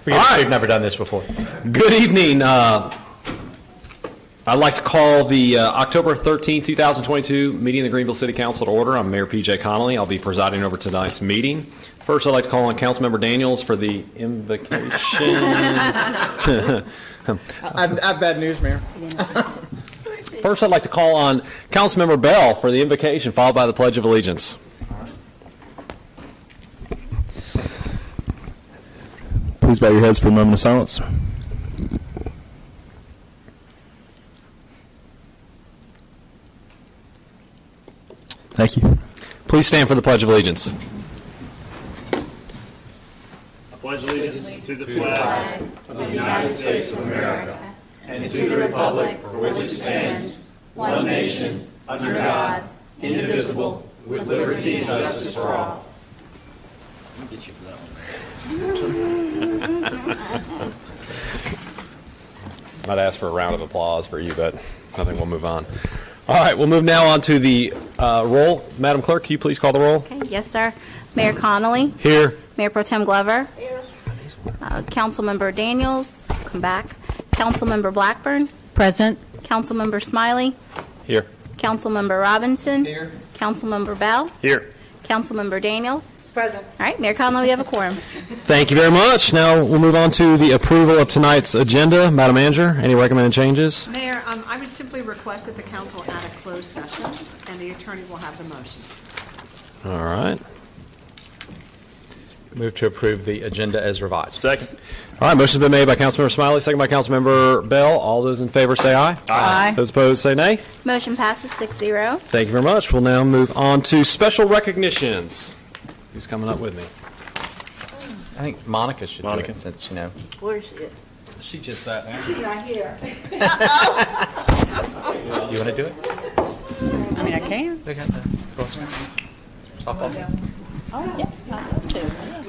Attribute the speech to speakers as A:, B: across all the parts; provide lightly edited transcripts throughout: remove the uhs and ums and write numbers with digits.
A: All right. We've never done this before.
B: Good evening. I'd like to call the October 13, 2022 meeting of the Greenville City Council to order. I'm Mayor P.J. Connolly. I'll be presiding over tonight's meeting. First, I'd like to call on Councilmember Daniels for the invocation.
C: I've bad news, Mayor.
B: First, I'd like to call on Councilmember Bell for the invocation, followed by the Pledge of Allegiance.
D: Please bow your heads for a moment of silence. Thank you.
B: Please stand for the Pledge of Allegiance.
E: I pledge allegiance to the flag of the United States of America and to the republic for which it stands, one nation, under God, indivisible, with liberty and justice for all.
B: I'd ask for a round of applause for you, but I think we'll move on. All right, we'll move now on to the roll. Madam Clerk, can you please call the roll?
F: Okay, yes, sir. Mayor Connolly.
B: Here.
F: Mayor Pro Tem Glover. Here. Councilmember Daniels. Come back. Councilmember Blackburn.
G: Present.
F: Councilmember Smiley.
B: Here.
F: Councilmember Robinson.
C: Here.
F: Councilmember Bell.
B: Here.
F: Councilmember Daniels.
G: Present.
F: All right, Mayor Connolly, we have a quorum.
B: Thank you very much. Now we'll move on to the approval of tonight's agenda. Madam Manager, any recommended changes?
G: Mayor, I would simply request that the council add a closed session, and the attorney will have the motion.
B: All right.
A: Move to approve the agenda as revised.
E: Second.
B: All right, motion's been made by Councilmember Smiley, second by Councilmember Bell. All those in favor say aye.
G: Aye.
B: Those opposed say nay.
F: Motion passes 6-0.
B: Thank you very much. We'll now move on to special recognitions. Who's coming up with me?
A: I think Monica should do
E: Monica.
A: it since, you know.
G: Where is she?
B: She just sat down.
G: She's not here.
A: You want to do it?
G: I mean, I can.
A: They got the softball.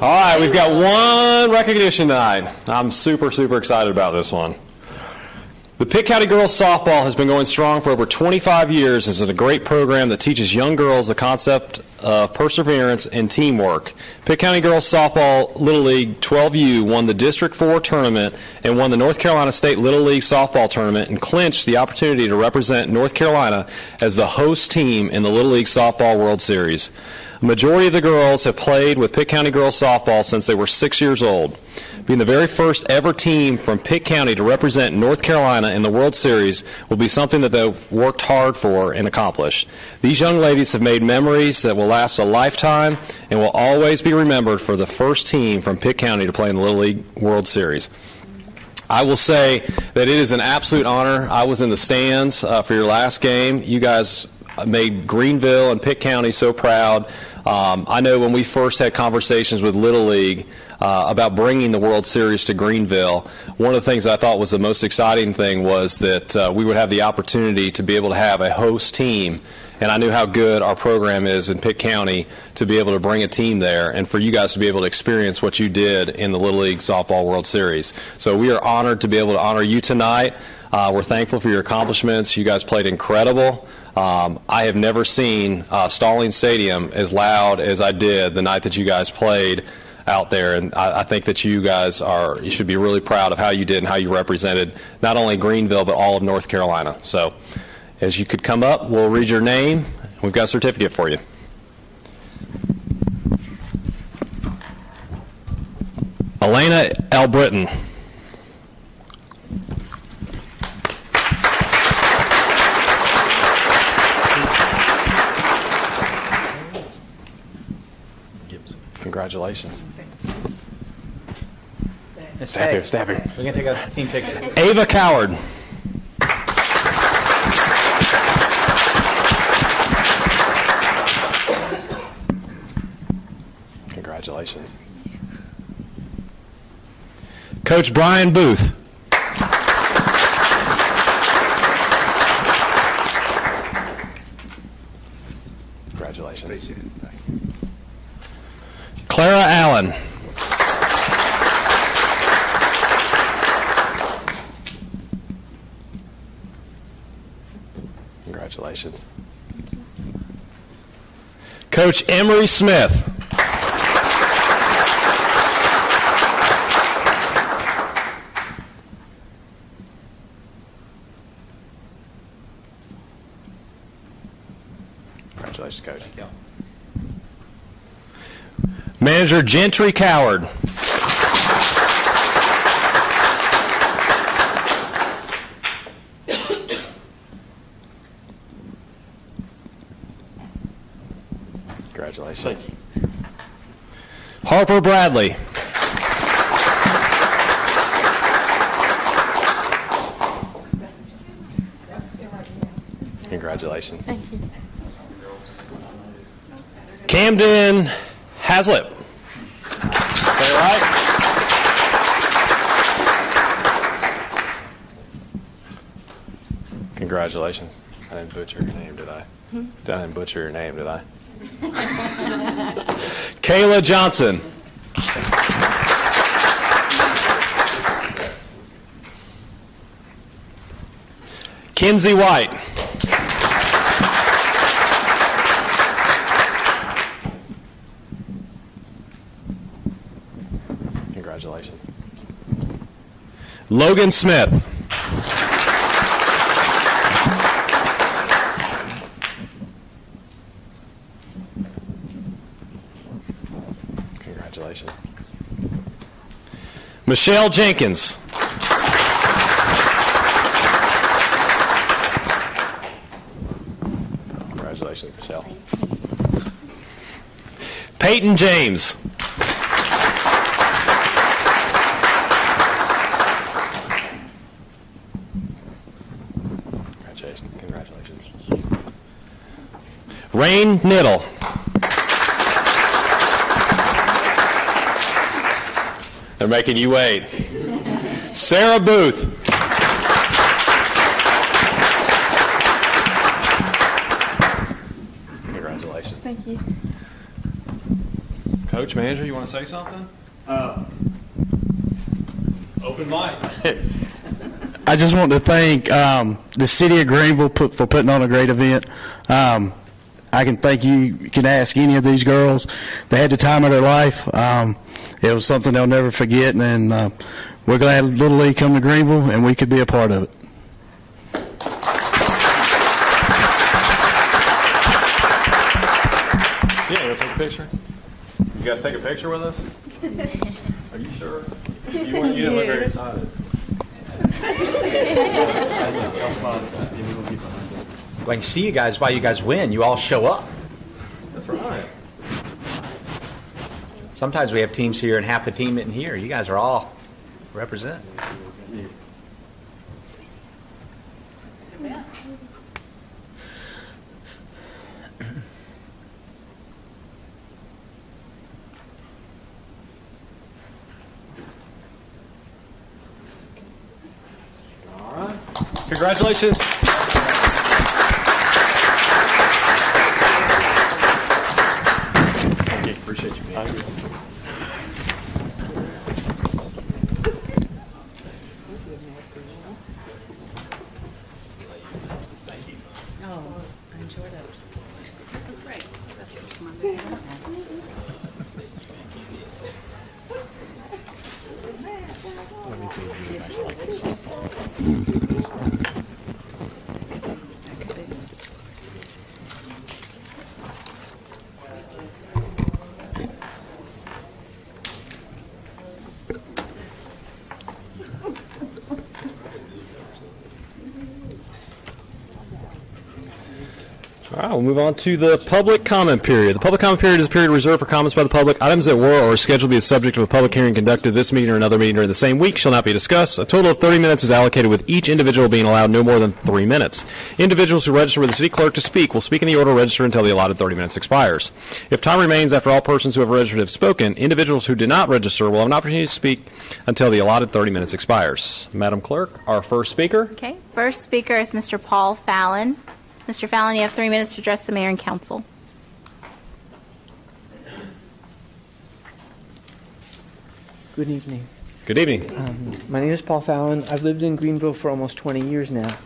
B: All right, we've got one recognition tonight. I'm super excited about this one. The Pitt County Girls Softball has been going strong for over 25 years. It's a great program that teaches young girls the concept of perseverance and teamwork. Pitt County Girls Softball Little League 12U won the District 4 tournament and won the North Carolina State Little League Softball tournament and clinched the opportunity to represent North Carolina as the host team in the Little League Softball World Series. The majority of the girls have played with Pitt County Girls Softball since they were 6 years old. Being the very first ever team from Pitt County to represent North Carolina in the World Series will be something that they've worked hard for and accomplished. These young ladies have made memories that will last a lifetime and will always be remembered for the first team from Pitt County to play in the Little League World Series. I will say that it is an absolute honor. I was in the stands for your last game. You guys made Greenville and Pitt County so proud. I know when we first had conversations with Little League about bringing the World Series to Greenville, one of the things I thought was the most exciting thing was that we would have the opportunity to be able to have a host team. And I knew how good our program is in Pitt County to be able to bring a team there and for you guys to be able to experience what you did in the Little League Softball World Series. So we are honored to be able to honor you tonight. We're thankful for your accomplishments. You guys played incredible. I have never seen Stallings Stadium as loud as I did the night that you guys played out there, and I think that you should be really proud of how you did and how you represented not only Greenville but all of North Carolina. So as you could come up, we'll read your name. We've got a certificate for you. Elena L. Britton. Congratulations. Stay here.
A: We're going to take a team picture.
B: Ava Coward. Congratulations. Coach Brian Booth. Congratulations. Clara Allen. Congratulations. Coach Emery Smith. Congratulations, Coach. Manager Gentry Coward. Congratulations. Harper Bradley. Congratulations. Thank you. Camden Haslip. Say it right. Congratulations. I didn't butcher your name, did I? I didn't butcher your name, did I? Kayla Johnson. Kinsey White. Congratulations. Logan Smith. Congratulations. Michelle Jenkins. Congratulations, Michelle. Peyton James. Congratulations. Rain Niddle. They're making you wait. Sarah Booth. Congratulations.
H: Thank you.
B: Coach, manager, you want to say something? Open mic.
I: I just want to thank the city of Greenville for putting on a great event. I can thank you. You can ask any of these girls. They had the time of their life. It was something they'll never forget, and we're glad Little League come to Greenville, and we could be a part of it.
B: Yeah, you want to take a picture? You guys take a picture with us? Are you sure? You didn't look very excited.
A: I can see you guys while you guys win. You all show up.
B: That's right.
A: Sometimes we have teams here and half the team isn't here. You guys are all represent.
B: All right. Congratulations. Thank you. Appreciate you being here.
G: Oh, I enjoyed it. That was great.
B: All right, we'll move on to the public comment period. The public comment period is a period reserved for comments by the public. Items that were or are scheduled to be the subject of a public hearing conducted this meeting or another meeting during the same week shall not be discussed. A total of 30 minutes is allocated, with each individual being allowed no more than 3 minutes. Individuals who register with the city clerk to speak will speak in the order registered until the allotted 30 minutes expires. If time remains after all persons who have registered have spoken, individuals who did not register will have an opportunity to speak until the allotted 30 minutes expires. Madam Clerk, our first speaker.
F: Okay, first speaker is Mr. Paul Fallon. Mr. Fallon, you have 3 minutes to address the mayor and council.
J: Good evening.
B: Good evening.
J: My name is Paul Fallon. I've lived in Greenville for almost 20 years now.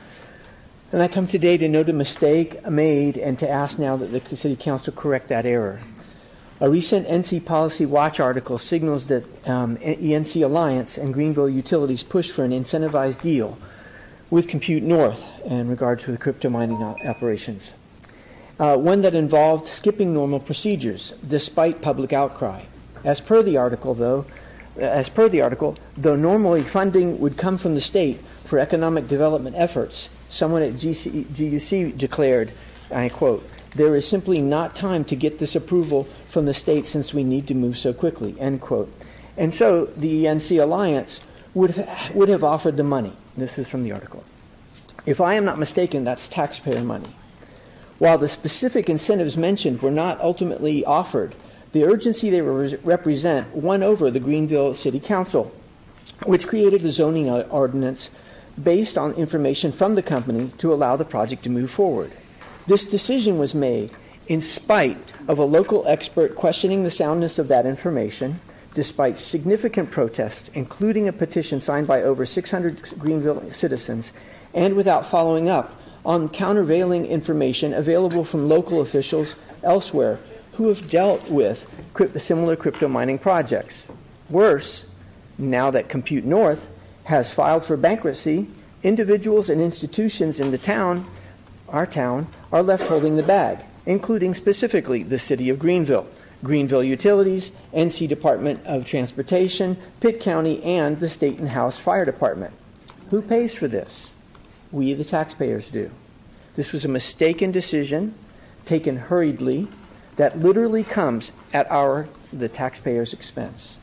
J: And I come today to note a mistake made and to ask now that the City Council correct that error. A recent NC Policy Watch article signals that ENC Alliance and Greenville Utilities push for an incentivized deal with Compute North in regard to the crypto mining operations. one that involved skipping normal procedures despite public outcry. As per the article, though normally funding would come from the state for economic development efforts, someone at GUC declared, I quote, "There is simply not time to get this approval from the state since we need to move so quickly," end quote. And so the ENC Alliance would have offered the money. This is from the article. If I am not mistaken, that's taxpayer money. While the specific incentives mentioned were not ultimately offered, the urgency they represent won over the Greenville City Council, which created a zoning ordinance based on information from the company to allow the project to move forward. This decision was made in spite of a local expert questioning the soundness of that information, despite significant protests, including a petition signed by over 600 Greenville citizens, and without following up on countervailing information available from local officials elsewhere who have dealt with similar crypto mining projects. Worse, now that Compute North has filed for bankruptcy, individuals and institutions in the town, our town, are left holding the bag, including specifically the City of Greenville, Greenville Utilities, NC Department of Transportation, Pitt County, and the State and House Fire Department. Who pays for this? We, the taxpayers, do. This was a mistaken decision taken hurriedly that literally comes at the taxpayers' expense.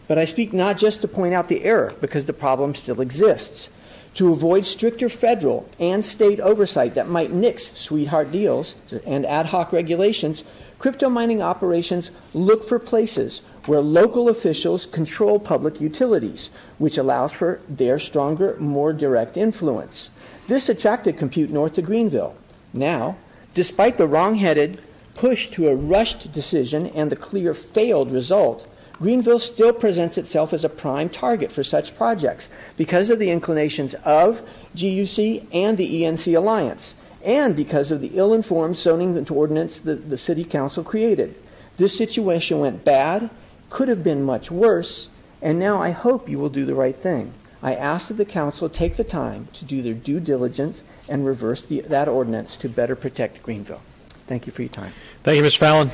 J: But I speak not just to point out the error, because the problem still exists. To avoid stricter federal and state oversight that might nix sweetheart deals and ad hoc regulations, crypto mining operations look for places where local officials control public utilities, which allows for their stronger, more direct influence. This attracted Compute North to Greenville. Now, despite the wrong-headed push to a rushed decision and the clear failed result, Greenville still presents itself as a prime target for such projects because of the inclinations of GUC and the ENC Alliance, and because of the ill-informed zoning ordinance that the City Council created. This situation went bad, could have been much worse, and now I hope you will do the right thing. I ask that the Council take the time to do their due diligence and reverse that ordinance to better protect Greenville. Thank you for your time.
B: Thank you, Mr. Fallon.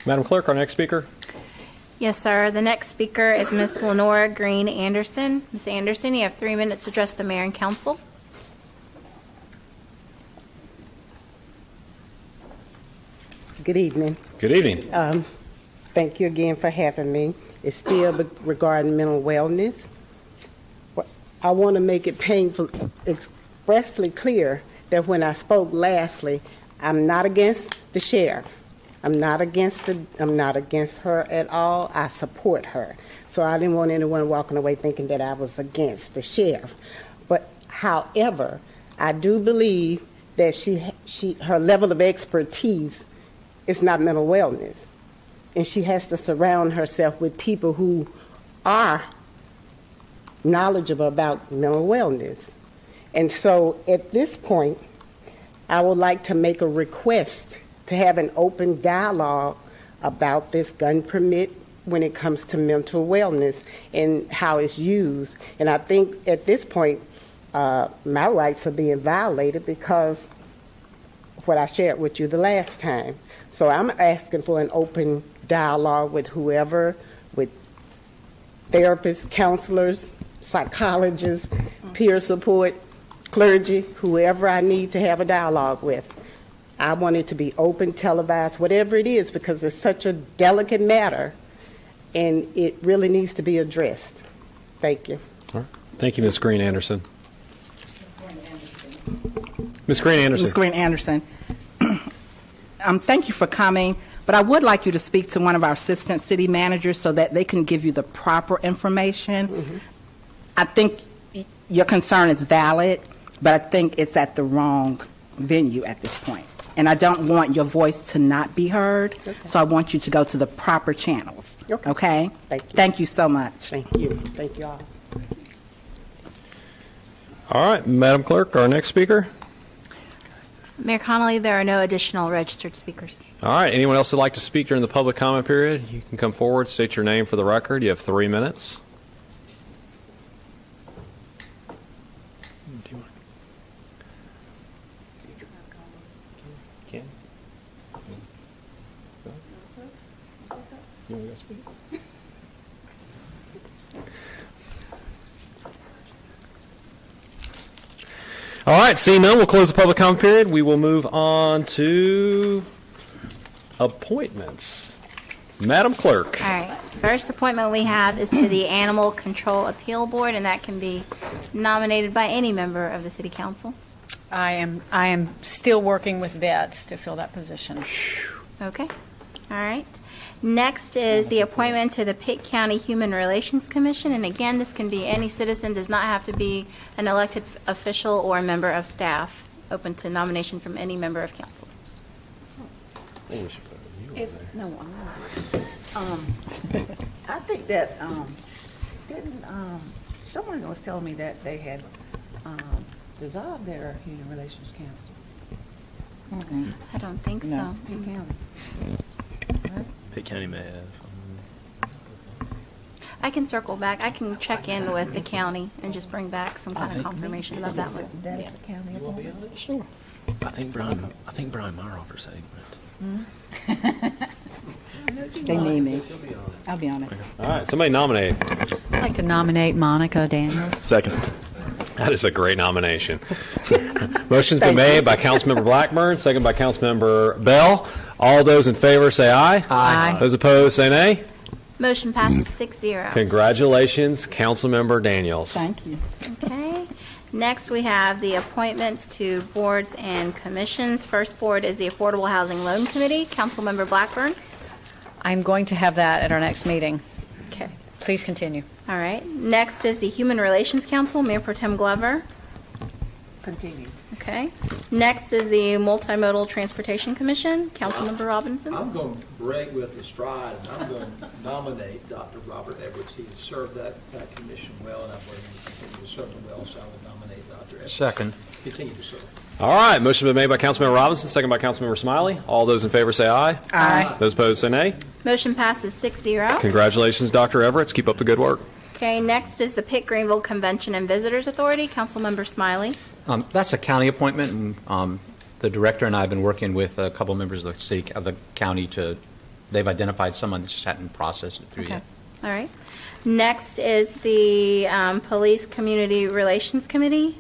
B: Madam Clerk, our next speaker.
F: Yes, sir. The next speaker is Ms. Lenora Green Anderson. Ms. Anderson, you have 3 minutes to address the Mayor and Council.
H: Good evening.
B: Good evening.
H: Thank you again for having me. It's still regarding mental wellness. I want to make it expressly clear that when I spoke lastly, I'm not against the sheriff. I'm not against her at all. I support her. So I didn't want anyone walking away thinking that I was against the sheriff. But however, I do believe that her level of expertise is not mental wellness. And she has to surround herself with people who are knowledgeable about mental wellness. And so at this point, I would like to make a request to have an open dialogue about this gun permit when it comes to mental wellness and how it's used. And I think at this point, my rights are being violated because of what I shared with you the last time. So I'm asking for an open dialogue with whoever, with therapists, counselors, psychologists, peer support, clergy, whoever I need to have a dialogue with. I want it to be open, televised, whatever it is, because it's such a delicate matter, and it really needs to be addressed. Thank you.
B: All right. Thank you, Ms. Green Anderson. Ms. Green Anderson.
K: Ms. Green Anderson. Thank you for coming, but I would like you to speak to one of our assistant city managers so that they can give you the proper information. Mm-hmm. I think your concern is valid, but I think it's at the wrong venue at this point. And I don't want your voice to not be heard, okay. So I want you to go to the proper channels. Okay?
H: Thank you.
K: Thank you so much.
H: Thank you. Thank you all.
B: All right, Madam Clerk, our next speaker.
F: Mayor Connolly, there are no additional registered speakers.
B: All right, anyone else who'd like to speak during the public comment period, you can come forward, state your name for the record. You have 3 minutes. Ken? You want to go speak? All right, seeing none, we'll close the public comment period. We will move on to appointments. Madam Clerk.
F: All right. First appointment we have is to the Animal Control Appeal Board, and that can be nominated by any member of the City Council.
L: I am still working with vets to fill that position.
F: Okay. All right. Next is the appointment to the Pitt County Human Relations Commission, and again, this can be any citizen, does not have to be an elected official or a member of staff, open to nomination from any member of council.
M: No, I think that didn't someone was telling me that they had dissolved their Human Relations Council.
F: I don't think so.
M: Pitt County. Right?
D: Pitt County may have.
F: I can circle back. I can check in with the county and just bring back some kind of confirmation about that one.
M: That's a county appointment.
F: Sure.
D: I think Brian Meyerhofer said he went.
L: They need me. I'll be on it.
B: All right, somebody nominate.
L: I'd like to nominate Monica Daniels.
D: Second.
B: That is a great nomination. Motion's been made by Councilmember Blackburn, second by Councilmember Bell. All those in favor say aye.
L: Aye.
B: Those opposed say nay.
F: Motion passes 6-0.
B: Congratulations, Councilmember Daniels.
L: Thank you.
F: Okay. Next, we have the appointments to boards and commissions. First board is the Affordable Housing Loan Committee. Councilmember Blackburn.
L: I'm going to have that at our next meeting.
F: Okay.
L: Please continue.
F: All right. Next is the Human Relations Council, Mayor Pro Tem Glover.
M: Continue.
F: Okay. Next is the Multimodal Transportation Commission, Councilmember Robinson.
N: I'm going to break with the stride, and I'm going to nominate Dr. Robert Edwards. He has served that commission well, and I believe he will continue to serve them well, so I would nominate Dr. Edwards.
A: Second.
N: Continue to serve.
B: All right, motion been made by Councilmember Robinson, second by Councilmember Smiley. All those in favor say aye.
L: Aye.
B: Those opposed say nay.
F: Motion passes 6-0.
B: Congratulations, Dr. Everett. Keep up the good work.
F: Okay, next is the Pitt Greenville Convention and Visitors Authority, Councilmember Smiley.
A: That's a county appointment, and the director and I have been working with a couple members of the county they've identified someone that just hadn't processed it through yet.
F: All right. Next is the Police Community Relations Committee,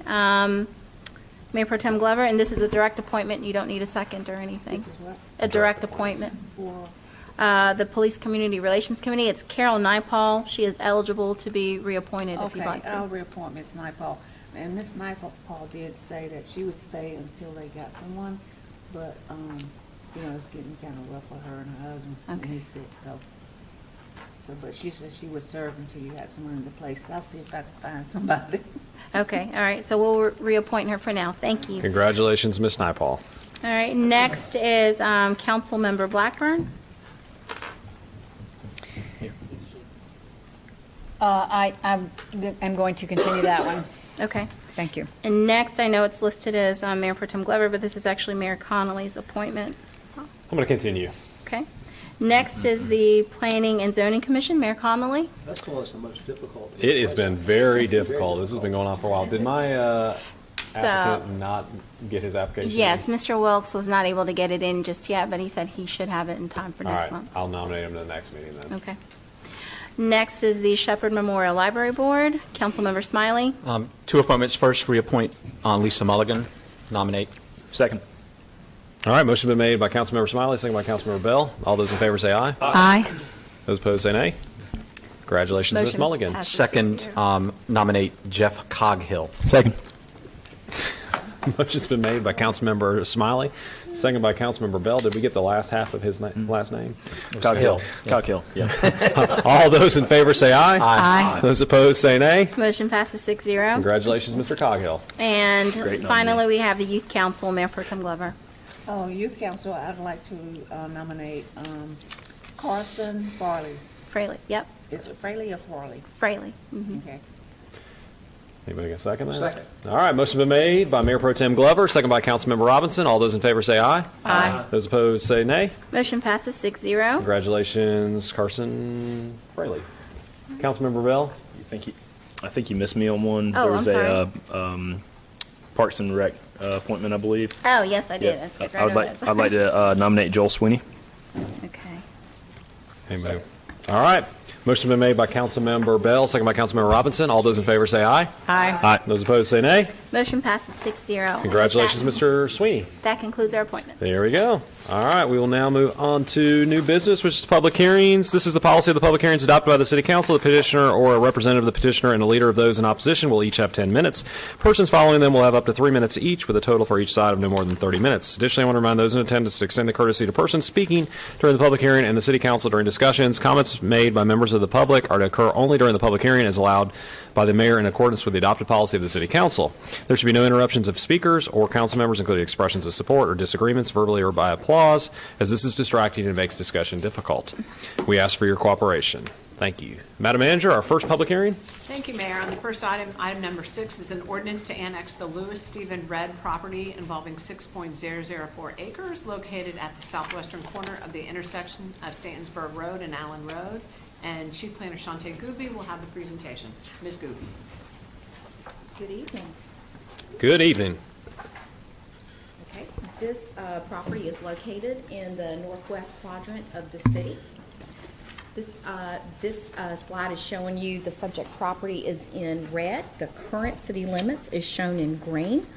F: Mayor Pro Tem Glover, and this is a direct appointment. You don't need a second or anything.
M: This is what?
F: A direct appointment.
M: For
F: The Police Community Relations Committee, it's Carol Naipaul. She is eligible to be reappointed if you'd like to.
M: I'll reappoint Ms. Naipaul. And Ms. Naipaul did say that she would stay until they got someone, but, it's getting kind of rough for her and her husband. And
F: Okay.
M: he's sick, but she said she would serve until you got someone in the place. I'll see if I can find somebody.
F: Okay, all right, so we'll reappoint her for now. Thank you.
B: Congratulations, Ms. Naipaul.
F: All right, next is Councilmember Blackburn.
L: I'm going to continue that one.
F: Okay.
L: Thank you.
F: And next, I know it's listed as Mayor Pro Tem Glover, but this is actually Mayor Connolly's appointment.
B: I'm going to continue.
F: Okay. Next is the Planning and Zoning Commission, Mayor Connolly.
N: That's the one that's the most difficult.
B: It has been very difficult. This has been going on for a while. Did my applicant not get his application?
F: Yes, Mr. Wilkes was not able to get it in just yet, but he said he should have it in time for
B: All
F: next
B: right,
F: month.
B: I'll nominate him to the next meeting then.
F: Okay. Next is the Shepherd Memorial Library Board, Councilmember Smiley.
A: Two appointments. First, reappoint Lisa Mulligan. Nominate.
D: Second.
B: All right, motion been made by Councilmember Smiley, second by Councilmember Bell. All those in favor say aye.
L: Aye.
B: Those opposed say nay. Congratulations, Ms.
F: Motion
B: Mulligan.
F: passes.
A: Second, nominate Jeff Coghill.
D: Second.
B: Motion's been made by Councilmember Smiley, second by Councilmember Bell. Did we get the last half of his last name?
A: Coghill.
D: Coghill. Yeah.
B: All those in favor say aye.
L: Aye.
B: Those opposed say nay.
F: Motion passes 6-0.
B: Congratulations, Mr. Coghill.
F: And
D: Great
F: finally,
D: nominee.
F: we have the Youth Council, Mayor Pro Tem Glover.
M: Oh, Youth Council, I'd like to nominate Carson Farley.
F: Fraley, yep,
M: Is it Fraley or Farley?
F: Fraley. Mhm.
M: Okay.
B: Anybody get a second there?
N: Second.
B: All right, motion's been made by Mayor Pro Tem Glover, second by Councilmember Robinson. All those in favor say aye.
F: Aye.
B: Those opposed say nay.
F: Motion passes 6-0.
B: Congratulations, Carson Fraley. Councilmember Bell?
D: I think you missed me on one.
F: Oh,
D: There was
F: I'm
D: a Parks and Rec appointment, I believe.
F: Oh, yes, I did.
D: Yeah.
F: I skipped right
D: I would
F: over
D: like,
F: that.
D: I'd like to nominate Joel Sweeney.
F: Okay.
B: Anybody? All right. Motion been made by Councilmember Bell, second by Councilmember Robinson. All those in favor say aye.
L: Aye.
B: Aye. Those opposed say nay.
F: Motion passes 6-0.
B: Congratulations, Mr. Sweeney.
F: That concludes our appointments.
B: There we go. All right, we will now move on to new business, which is public hearings. This is the policy of the public hearings adopted by the City Council. The petitioner or a representative of the petitioner and a leader of those in opposition will each have 10 minutes. Persons following them will have up to 3 minutes each, with a total for each side of no more than 30 minutes. Additionally, I want to remind those in attendance to extend the courtesy to persons speaking during the public hearing and the City Council during discussions. Comments made by members of the public are to occur only during the public hearing as allowed by the mayor in accordance with the adopted policy of the City Council. There should be no interruptions of speakers or council members, including expressions of support or disagreements, verbally or by applause, as this is distracting and makes discussion difficult. We ask for your cooperation. Thank you. Madam Manager, our first public hearing.
G: Thank you, Mayor. On the first item, item number 6 is an ordinance to annex the Lewis Stephen Red property involving 6.004 acres located at the southwestern corner of the intersection of Stantonsburg Road and Allen Road. And Chief Planner Shantae Gooby will have the presentation. Ms. Gooby.
O: Good evening.
B: Good evening.
O: Okay, this property is located in the northwest quadrant of the city. This slide is showing you the subject property is in red. The current city limits is shown in green.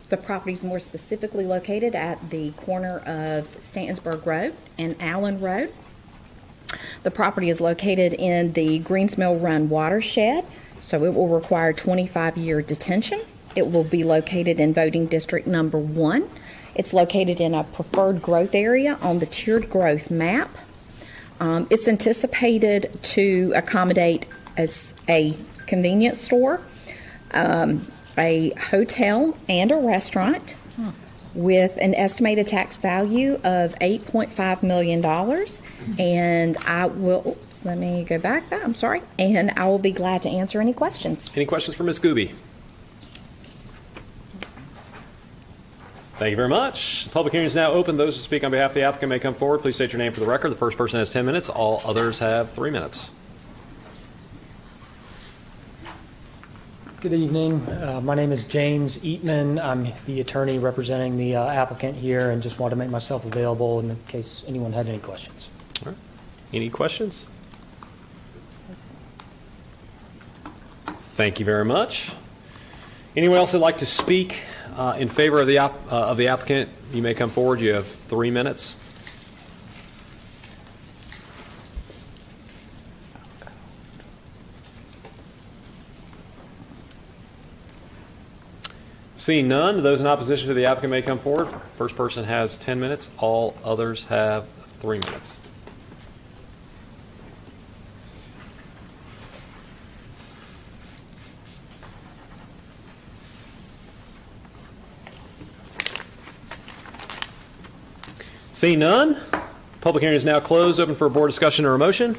O: The property is more specifically located at the corner of Stantonsburg Road and Allen Road. The property is located in the Greens Mill Run watershed, so it will require 25-year detention. It will be located in voting district number 1. It's located in a preferred growth area on the tiered growth map. It's anticipated to accommodate as a convenience store, a hotel, and a restaurant with an estimated tax value of $8.5 million. And I will, let me go back there, I'm sorry. And I will be glad to answer any questions.
B: Any questions for Ms. Gooby? Thank you very much. The public hearing is now open. Those who speak on behalf of the applicant may come forward. Please state your name for the record. The first person has 10 minutes. All others have 3 minutes.
P: Good evening. My name is James Eatman. I'm the attorney representing the applicant here and just wanted to make myself available in case anyone had any questions.
B: All right. Any questions? Thank you very much. Anyone else that'd like to speak in favor of the applicant, you may come forward. You have 3 minutes. Seeing none, those in opposition to the applicant may come forward. First person has 10 minutes. All others have 3 minutes. Seeing none, public hearing is now closed. Open for a board discussion or a motion.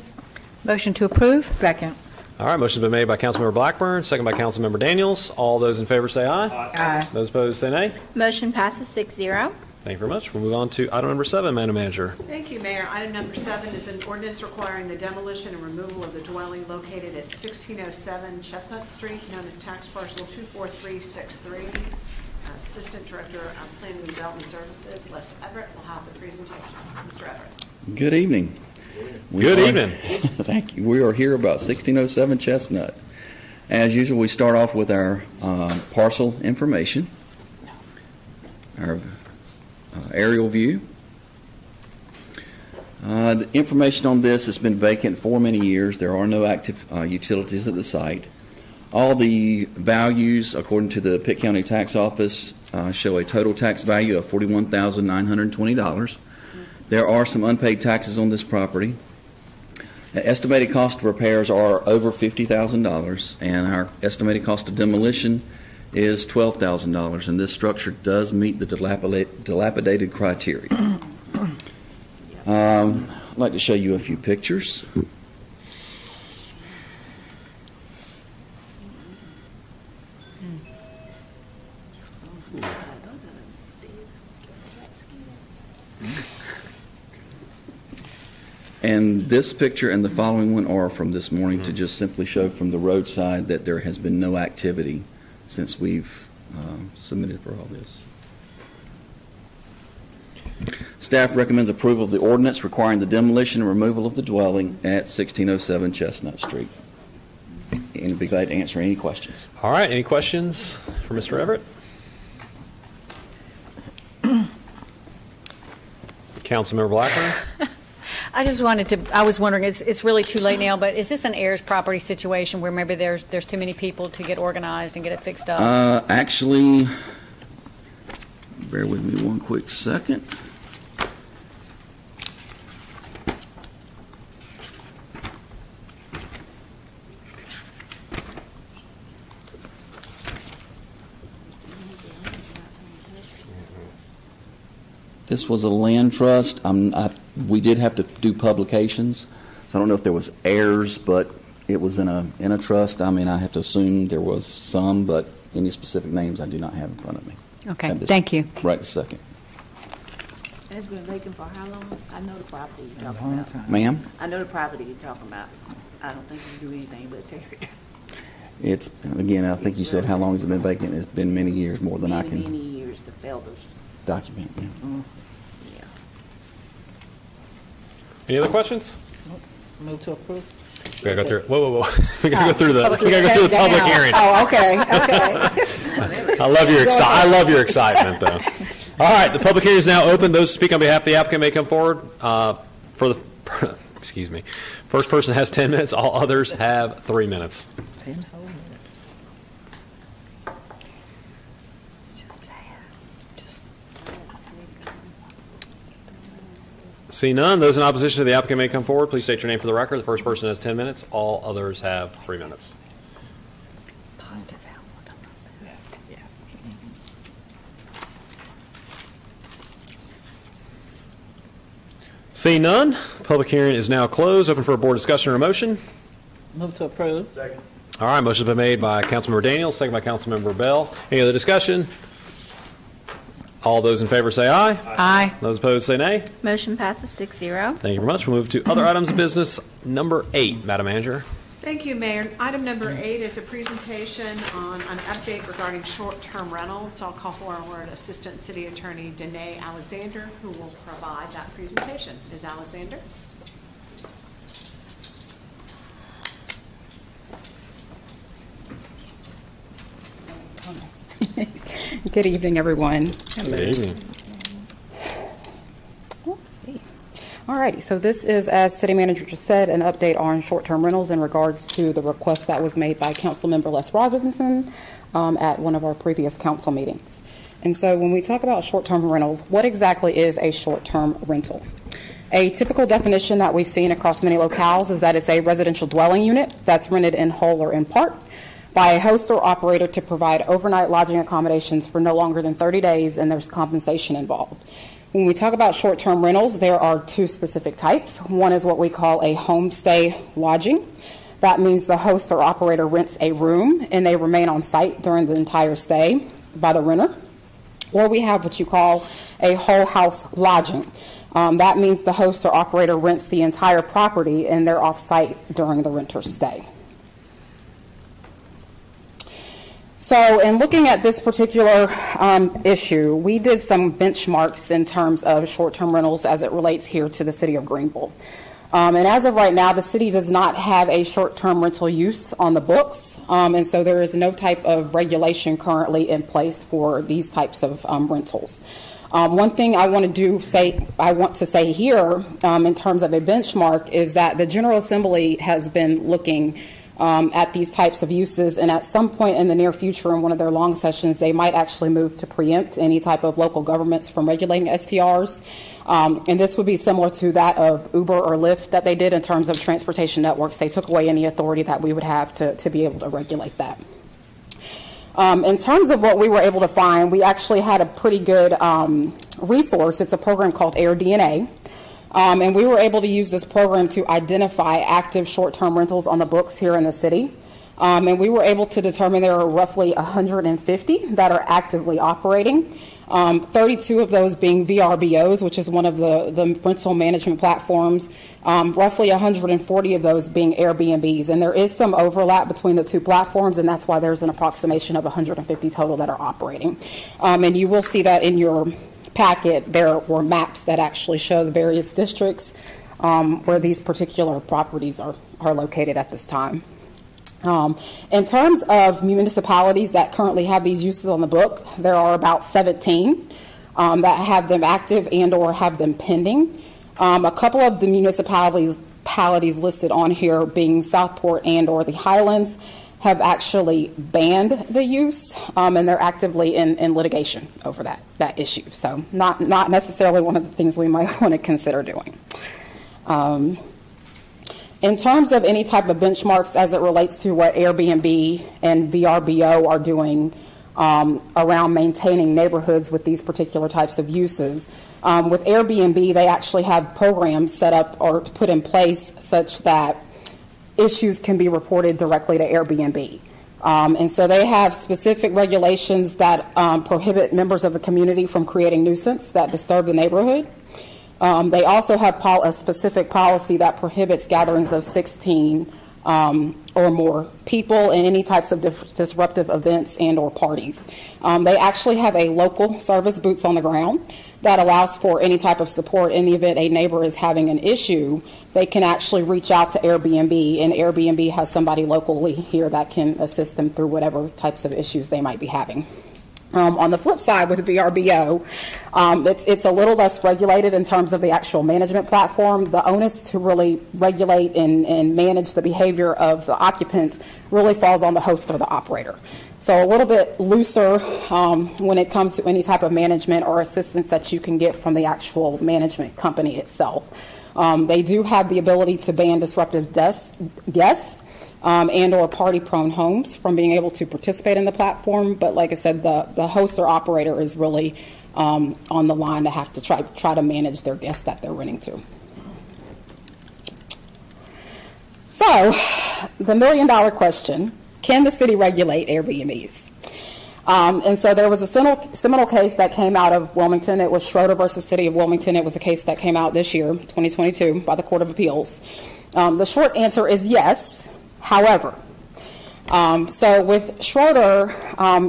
L: Motion to approve. Second.
B: All right, motion's been made by Councilmember Blackburn, second by Councilmember Daniels. All those in favor say aye.
L: Aye.
B: Those opposed say nay.
F: Motion passes 6-0.
B: Thank you very much. We'll move on to item number 7, Madam Manager.
G: Thank you, Mayor. Item number 7 is an ordinance requiring the demolition and removal of the dwelling located at 1607 Chestnut Street, known as tax parcel 24363. Assistant Director of Planning and Development Services, Les Everett, will have the presentation. Mr. Everett.
Q: Good evening.
B: Good evening.
Q: Thank you. We are here about 1607 Chestnut. As usual, we start off with our parcel information, our aerial view. The information on this has been vacant for many years. There are no active utilities at the site. All the values, according to the Pitt County Tax Office, show a total tax value of $41,920. There are some unpaid taxes on this property. The estimated cost of repairs are over $50,000, and our estimated cost of demolition is $12,000, and this structure does meet the dilapidated criteria. I'd like to show you a few pictures. And this picture and the following one are from this morning to just simply show from the roadside that there has been no activity since we've submitted for all this. Staff recommends approval of the ordinance requiring the demolition and removal of the dwelling at 1607 Chestnut Street. And I'd be glad to answer any questions.
B: All right, any questions for Mr. Everett? Councilmember Blackburn?
L: I was wondering, it's really too late now, but is this an heirs property situation where maybe there's too many people to get organized and get it fixed up?
Q: Actually, bear with me one quick second. This was a land trust. We did have to do publications, so I don't know if there was heirs, but it was in a trust. I mean, I have to assume there was some, but any specific names I do not have in front of me.
L: Okay, thank you.
Q: Right this second.
M: And it's been vacant for how long? I know the property you're talking about.
Q: Ma'am?
M: I know the property you're talking about. I don't think you do anything but tear it.
Q: It's, again, I think you said how long has it been vacant? It's been many years, more than I can
M: Many years, the Felders.
Q: document. Yeah.
M: Yeah.
B: Any other questions?
M: Move to approve.
B: We gotta go through. Whoa! We gotta go through the. We gotta go through the public hearing.
M: Oh, okay, okay.
B: I love your excitement, though. All right, the public hearing is now open. Those who speak on behalf of the applicant may come forward. For the, excuse me, first person has 10 minutes. All others have 3 minutes.
M: 10 whole minutes.
B: See none. Those in opposition to the applicant may come forward. Please state your name for the record. The first person has 10 minutes. All others have 3 minutes.
M: Yes.
B: See none. Public hearing is now closed. Open for a board discussion or a motion.
M: Move to approve.
N: Second.
B: All right, motion's been made by Councilmember Daniels, second by Councilmember Bell. Any other discussion? All those in favor say aye.
L: Aye.
B: Those opposed say nay.
F: Motion passes 6-0.
B: Thank you very much. We'll move to other items of business. Number 8, Madam Manager.
G: Thank you, Mayor. Item number 8 is a presentation on an update regarding short-term rental. So I'll call forward Assistant City Attorney Danae Alexander, who will provide that presentation. Ms. Alexander?
K: Good evening, everyone.
B: Good evening.
K: Let's see. All righty, so this is, as City Manager just said, an update on short-term rentals in regards to the request that was made by Councilmember Les Robinson at one of our previous council meetings. And so when we talk about short-term rentals, what exactly is a short-term rental? A typical definition that we've seen across many locales is that it's a residential dwelling unit that's rented in whole or in part by a host or operator to provide overnight lodging accommodations for no longer than 30 days, and there's compensation involved. When we talk about short-term rentals, there are 2 specific types. One is what we call a homestay lodging. That means the host or operator rents a room, and they remain on site during the entire stay by the renter. Or we have what you call a whole house lodging. That means the host or operator rents the entire property, and they're off-site during the renter's stay. So in looking at this particular issue, we did some benchmarks in terms of short-term rentals as it relates here to the city of Greenville. And as of right now, the city does not have a short-term rental use on the books, and so there is no type of regulation currently in place for these types of rentals. One thing I want to say here in terms of a benchmark is that the General Assembly has been looking at these types of uses, and at some point in the near future in one of their long sessions, they might actually move to preempt any type of local governments from regulating STRs. And this would be similar to that of Uber or Lyft that they did in terms of transportation networks. They took away any authority that we would have to be able to regulate that. In terms of what we were able to find, we actually had a pretty good resource. It's a program called AirDNA. And we were able to use this program to identify active short-term rentals on the books here in the city. And we were able to determine there are roughly 150 that are actively operating. 32 of those being VRBOs, which is one of the rental management platforms, roughly 140 of those being Airbnbs. And there is some overlap between the two platforms, and that's why there's an approximation of 150 total that are operating. And you will see that in your packet. There were maps that actually show the various districts where these particular properties are located at this time. In terms of municipalities that currently have these uses on the book, there are about 17 that have them active and or have them pending. A couple of the municipalities listed on here, being Southport and or the Highlands, have actually banned the use, and they're actively in litigation over that issue. So not necessarily one of the things we might want to consider doing. In terms of any type of benchmarks as it relates to what Airbnb and VRBO are doing around maintaining neighborhoods with these particular types of uses, with Airbnb, they actually have programs set up or put in place such that issues can be reported directly to Airbnb. And so they have specific regulations that prohibit members of the community from creating nuisance that disturb the neighborhood. They also have a specific policy that prohibits gatherings of 16 or more people in any types of disruptive events and or parties. They actually have a local service, boots on the ground, that allows for any type of support in the event a neighbor is having an issue. They can actually reach out to Airbnb, and Airbnb has somebody locally here that can assist them through whatever types of issues they might be having. On the flip side, with VRBO, it's a little less regulated in terms of the actual management platform. The onus to really regulate and manage the behavior of the occupants really falls on the host or the operator. So a little bit looser when it comes to any type of management or assistance that you can get from the actual management company itself. They do have the ability to ban disruptive guests and or party-prone homes from being able to participate in the platform. But like I said, the host or operator is really on the line to have to try to manage their guests that they're renting to. So the million-dollar question, can the city regulate Airbnbs? And so there was a seminal case that came out of Wilmington. It was Schroeder versus City of Wilmington. It was a case that came out this year, 2022, by the Court of Appeals. The short answer is yes. However, so with Schroeder,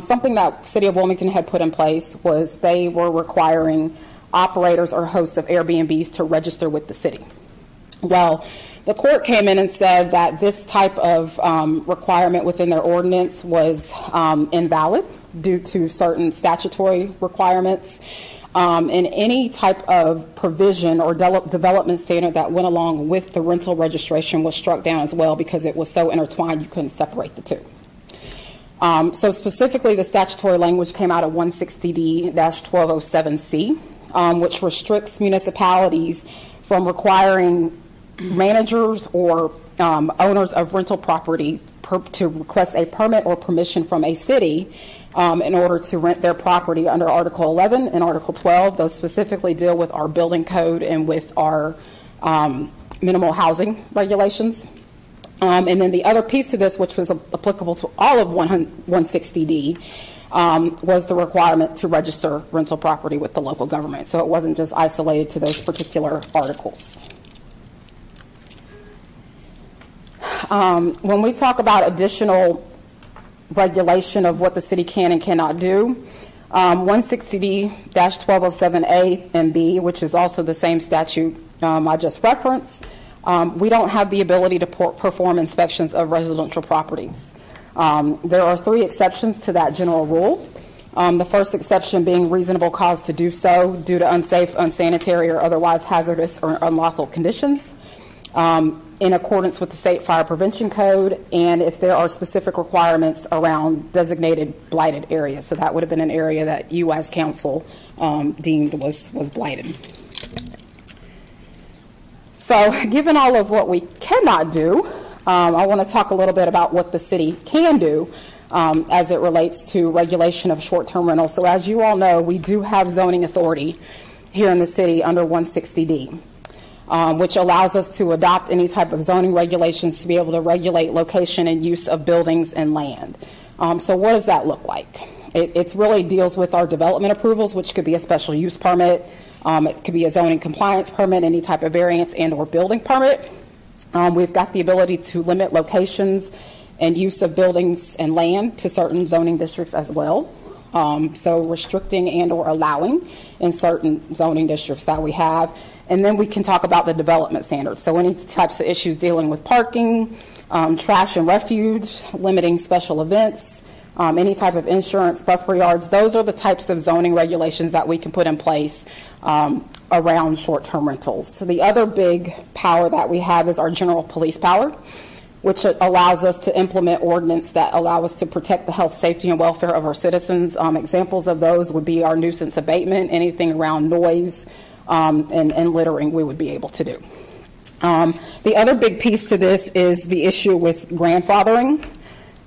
K: something that City of Wilmington had put in place was they were requiring operators or hosts of Airbnbs to register with the city. Well, the court came in and said that this type of requirement within their ordinance was invalid due to certain statutory requirements. And any type of provision or development standard that went along with the rental registration was struck down as well because it was so intertwined you couldn't separate the two. So specifically, the statutory language came out of 160D-1207C, which restricts municipalities from requiring managers or owners of rental property to request a permit or permission from a city in order to rent their property under Article 11 and Article 12. Those specifically deal with our building code and with our minimal housing regulations. And then the other piece to this, which was applicable to all of 160D, was the requirement to register rental property with the local government. So it wasn't just isolated to those particular articles. When we talk about additional regulation of what the city can and cannot do, 160D-1207A and B, which is also the same statute I just referenced, we don't have the ability to perform inspections of residential properties. There are 3 exceptions to that general rule. The first exception being reasonable cause to do so due to unsafe, unsanitary, or otherwise hazardous or unlawful conditions, in accordance with the State Fire Prevention Code, and if there are specific requirements around designated blighted areas. So that would have been an area that you as council deemed was blighted. So given all of what we cannot do, I want to talk a little bit about what the city can do as it relates to regulation of short-term rentals. So as you all know, we do have zoning authority here in the city under 160D. Which allows us to adopt any type of zoning regulations to be able to regulate location and use of buildings and land. So what does that look like? It really deals with our development approvals, which could be a special use permit, it could be a zoning compliance permit, any type of variance and or building permit. We've got the ability to limit locations and use of buildings and land to certain zoning districts as well. So restricting and or allowing in certain zoning districts that we have. And then we can talk about the development standards. So any types of issues dealing with parking, trash and refuge, limiting special events, any type of insurance, buffer yards. Those are the types of zoning regulations that we can put in place around short-term rentals. So the other big power that we have is our general police power, which allows us to implement ordinance that allow us to protect the health, safety, and welfare of our citizens. Examples of those would be our nuisance abatement, anything around noise and littering we would be able to do. The other big piece to this is the issue with grandfathering.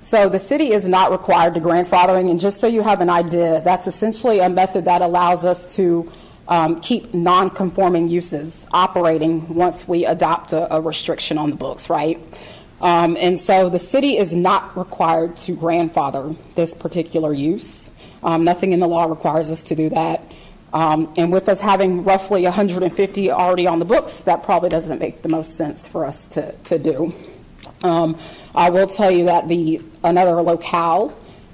K: So the city is not required to grandfathering, and just so you have an idea, that's essentially a method that allows us to keep non-conforming uses operating once we adopt a restriction on the books, right? And so the city is not required to grandfather this particular use. Nothing in the law requires us to do that. And with us having roughly 150 already on the books, that probably doesn't make the most sense for us to do. I will tell you that another locale,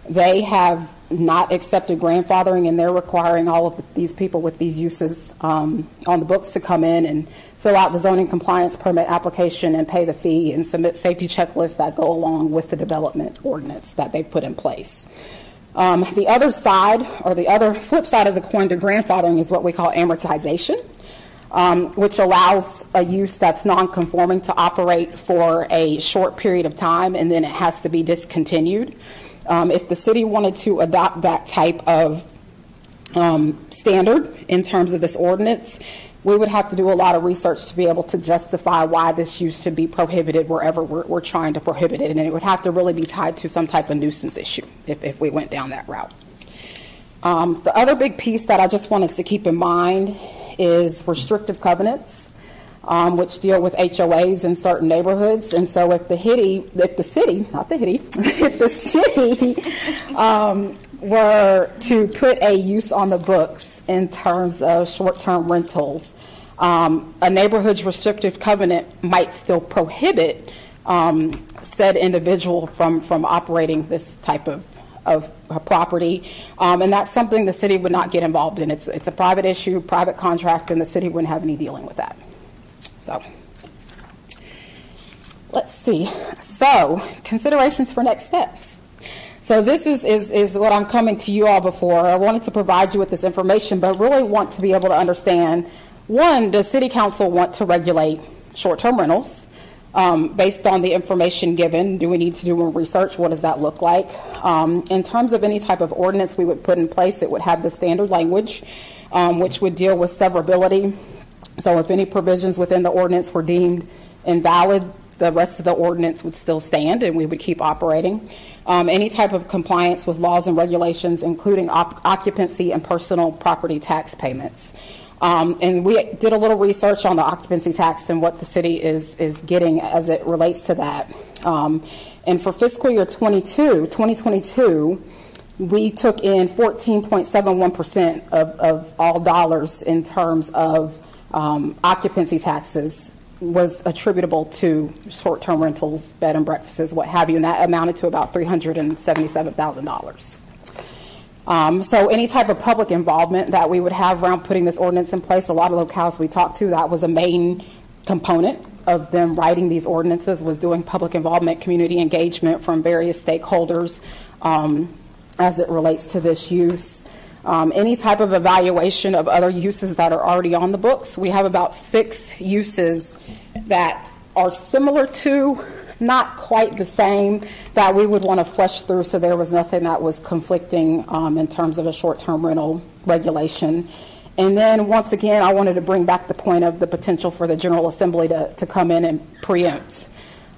K: they have not accepted grandfathering, and they're requiring all of these people with these uses on the books to come in and fill out the zoning compliance permit application and pay the fee and submit safety checklists that go along with the development ordinance that they've put in place. The other side, or the other flip side of the coin to grandfathering, is what we call amortization, which allows a use that's non-conforming to operate for a short period of time, and then it has to be discontinued. If the city wanted to adopt that type of standard in terms of this ordinance, we would have to do a lot of research to be able to justify why this use should be prohibited wherever we're trying to prohibit it, and it would have to really be tied to some type of nuisance issue if we went down that route. The other big piece that I just want us to keep in mind is restrictive covenants, which deal with HOAs in certain neighborhoods. And so if the city were to put a use on the books in terms of short-term rentals, a neighborhood's restrictive covenant might still prohibit said individual from operating this type of property, and that's something the city would not get involved in. It's a private issue, private contract, and the city wouldn't have any dealing with that. So let's see. So considerations for next steps. So this is what I'm coming to you all before. I wanted to provide you with this information, but really want to be able to understand, one, does City Council want to regulate short-term rentals? Based on the information given, do we need to do more research? What does that look like? In terms of any type of ordinance we would put in place, it would have the standard language, which would deal with severability. So if any provisions within the ordinance were deemed invalid, the rest of the ordinance would still stand and we would keep operating. Any type of compliance with laws and regulations, including occupancy and personal property tax payments. And we did a little research on the occupancy tax and what the city is getting as it relates to that. And for fiscal year 2022, we took in 14.71% of all dollars in terms of occupancy taxes was attributable to short-term rentals, bed and breakfasts, what have you, and that amounted to about $377,000. So any type of public involvement that we would have around putting this ordinance in place, a lot of locales we talked to, that was a main component of them writing these ordinances, was doing public involvement, community engagement from various stakeholders as it relates to this use. Any type of evaluation of other uses that are already on the books. We have about 6 uses that are similar to, not quite the same, that we would want to flesh through so there was nothing that was conflicting in terms of a short-term rental regulation. And then once again, I wanted to bring back the point of the potential for the General Assembly to come in and preempt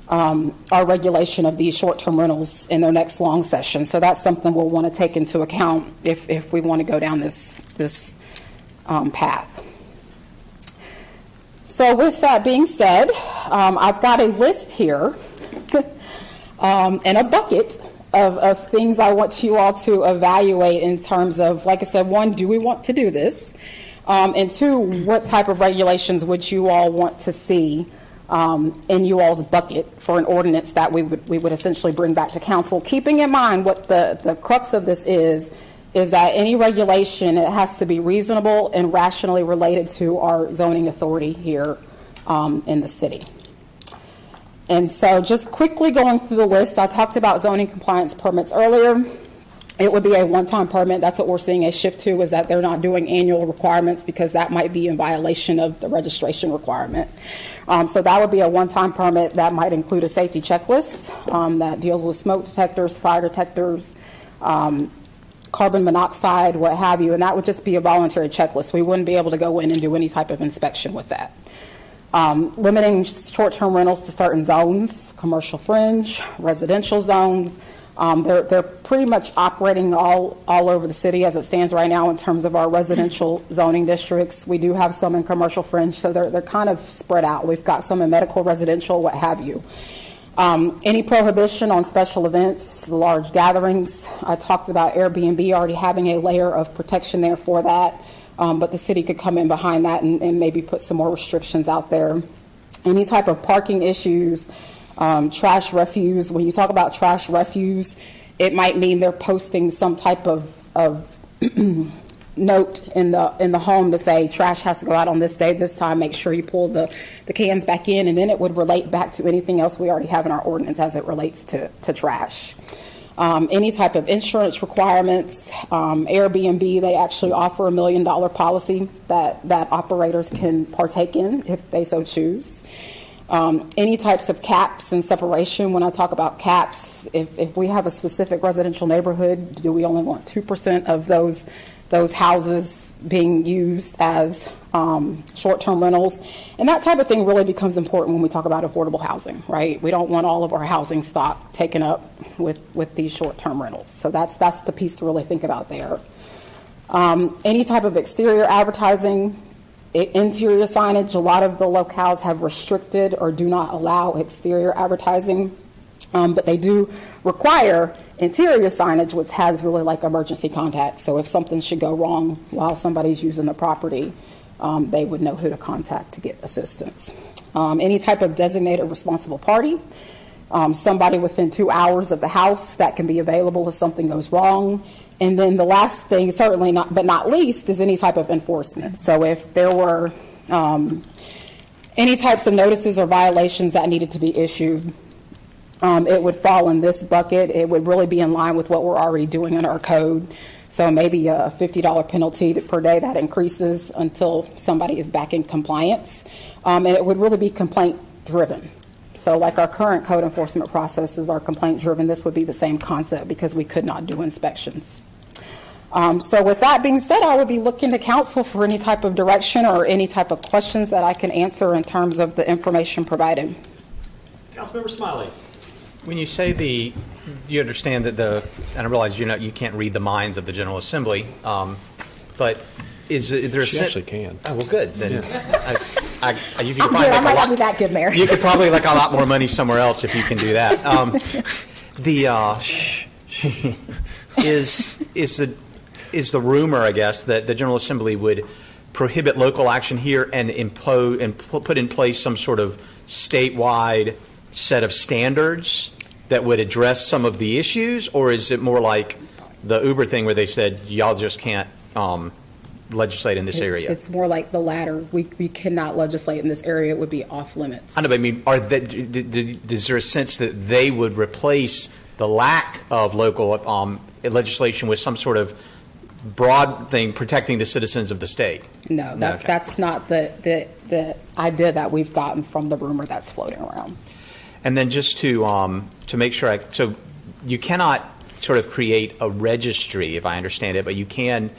K: our regulation of these short-term rentals in their next long session. So that's something we'll want to take into account if we want to go down this path. So with that being said, I've got a list here and a bucket of things I want you all to evaluate in terms of, like I said, one, do we want to do this? And two, what type of regulations would you all want to see in you all's bucket for an ordinance that we would essentially bring back to council, keeping in mind what the crux of this is that any regulation, it has to be reasonable and rationally related to our zoning authority here in the city. And so just quickly going through the list, I talked about zoning compliance permits earlier. It would be a one-time permit. That's what we're seeing a shift to, is that they're not doing annual requirements because that might be in violation of the registration requirement. So that would be a one-time permit that might include a safety checklist that deals with smoke detectors, fire detectors, carbon monoxide, what have you, and that would just be a voluntary checklist. We wouldn't be able to go in and do any type of inspection with that. Limiting short-term rentals to certain zones, commercial fringe, residential zones. They're pretty much operating all over the city as it stands right now in terms of our residential zoning districts. We do have some in commercial fringe, so they're kind of spread out. We've got some in medical, residential, what have you. Any prohibition on special events, large gatherings. I talked about Airbnb already having a layer of protection there for that. But the city could come in behind that and maybe put some more restrictions out there. Any type of parking issues, trash refuse. When you talk about trash refuse, it might mean they're posting some type of note in the home to say trash has to go out on this day, this time. Make sure you pull the cans back in, and then it would relate back to anything else we already have in our ordinance as it relates to trash. Any type of insurance requirements. Airbnb, they actually offer $1 million policy that operators can partake in if they so choose. Any types of caps and separation. When I talk about caps, if we have a specific residential neighborhood, do we only want 2% of those houses being used as short-term rentals? And that type of thing really becomes important when we talk about affordable housing, right? We don't want all of our housing stock taken up with these short-term rentals. So that's the piece to really think about there. Any type of exterior advertising, interior signage. A lot of the locales have restricted or do not allow exterior advertising. But they do require interior signage, which has really like emergency contact. So if something should go wrong while somebody's using the property, they would know who to contact to get assistance. Any type of designated responsible party, somebody within 2 hours of the house that can be available if something goes wrong. And then the last thing, certainly not, but not least, is any type of enforcement. So if there were any types of notices or violations that needed to be issued, it would fall in this bucket. It would really be in line with what we're already doing in our code. So maybe a $50 penalty per day that increases until somebody is back in compliance. And it would really be complaint driven. So like our current code enforcement processes are complaint driven, this would be the same concept because we could not do inspections. So with that being said, I would be looking to council for any type of direction or any type of questions that I can answer in terms of the information provided.
E: Councilmember Smiley.
A: When you say you understand that and I realize you can't read the minds of the General Assembly, but is there a
B: She actually can.
A: Oh, well, good. Then
K: I might not be that good, Mayor.
A: You could probably like a lot more money somewhere else if you can do that. Is the rumor, I guess, that the General Assembly would prohibit local action here and put in place some sort of statewide set of standards that would address some of the issues, or is it more like the Uber thing where they said y'all just can't legislate in this area?
K: It's more like the latter. We cannot legislate in this area. It would be off limits.
A: I know, but I mean, is there a sense that they would replace the lack of local legislation with some sort of broad thing protecting the citizens of the state?
K: No, that's not the idea that we've gotten from the rumor that's floating around.
A: And then just to make sure, so you cannot sort of create a registry, if I understand it, but you can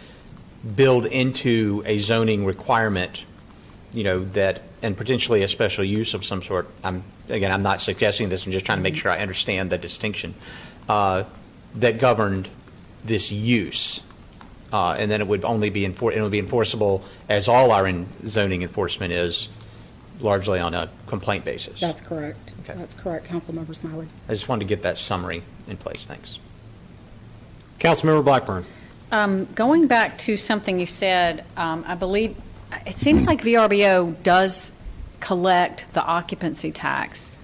A: build into a zoning requirement, that, and potentially a special use of some sort. I'm not suggesting this. I'm just trying to make sure I understand the distinction that governed this use, and then it would only be enforceable as all our zoning enforcement is, largely on a complaint basis.
K: That's correct.
A: Okay.
K: That's correct, Councilmember Smiley.
A: I just wanted to get that summary in place. Thanks.
B: Councilmember Blackburn.
L: Going back to something you said, I believe it seems like VRBO does collect the occupancy tax,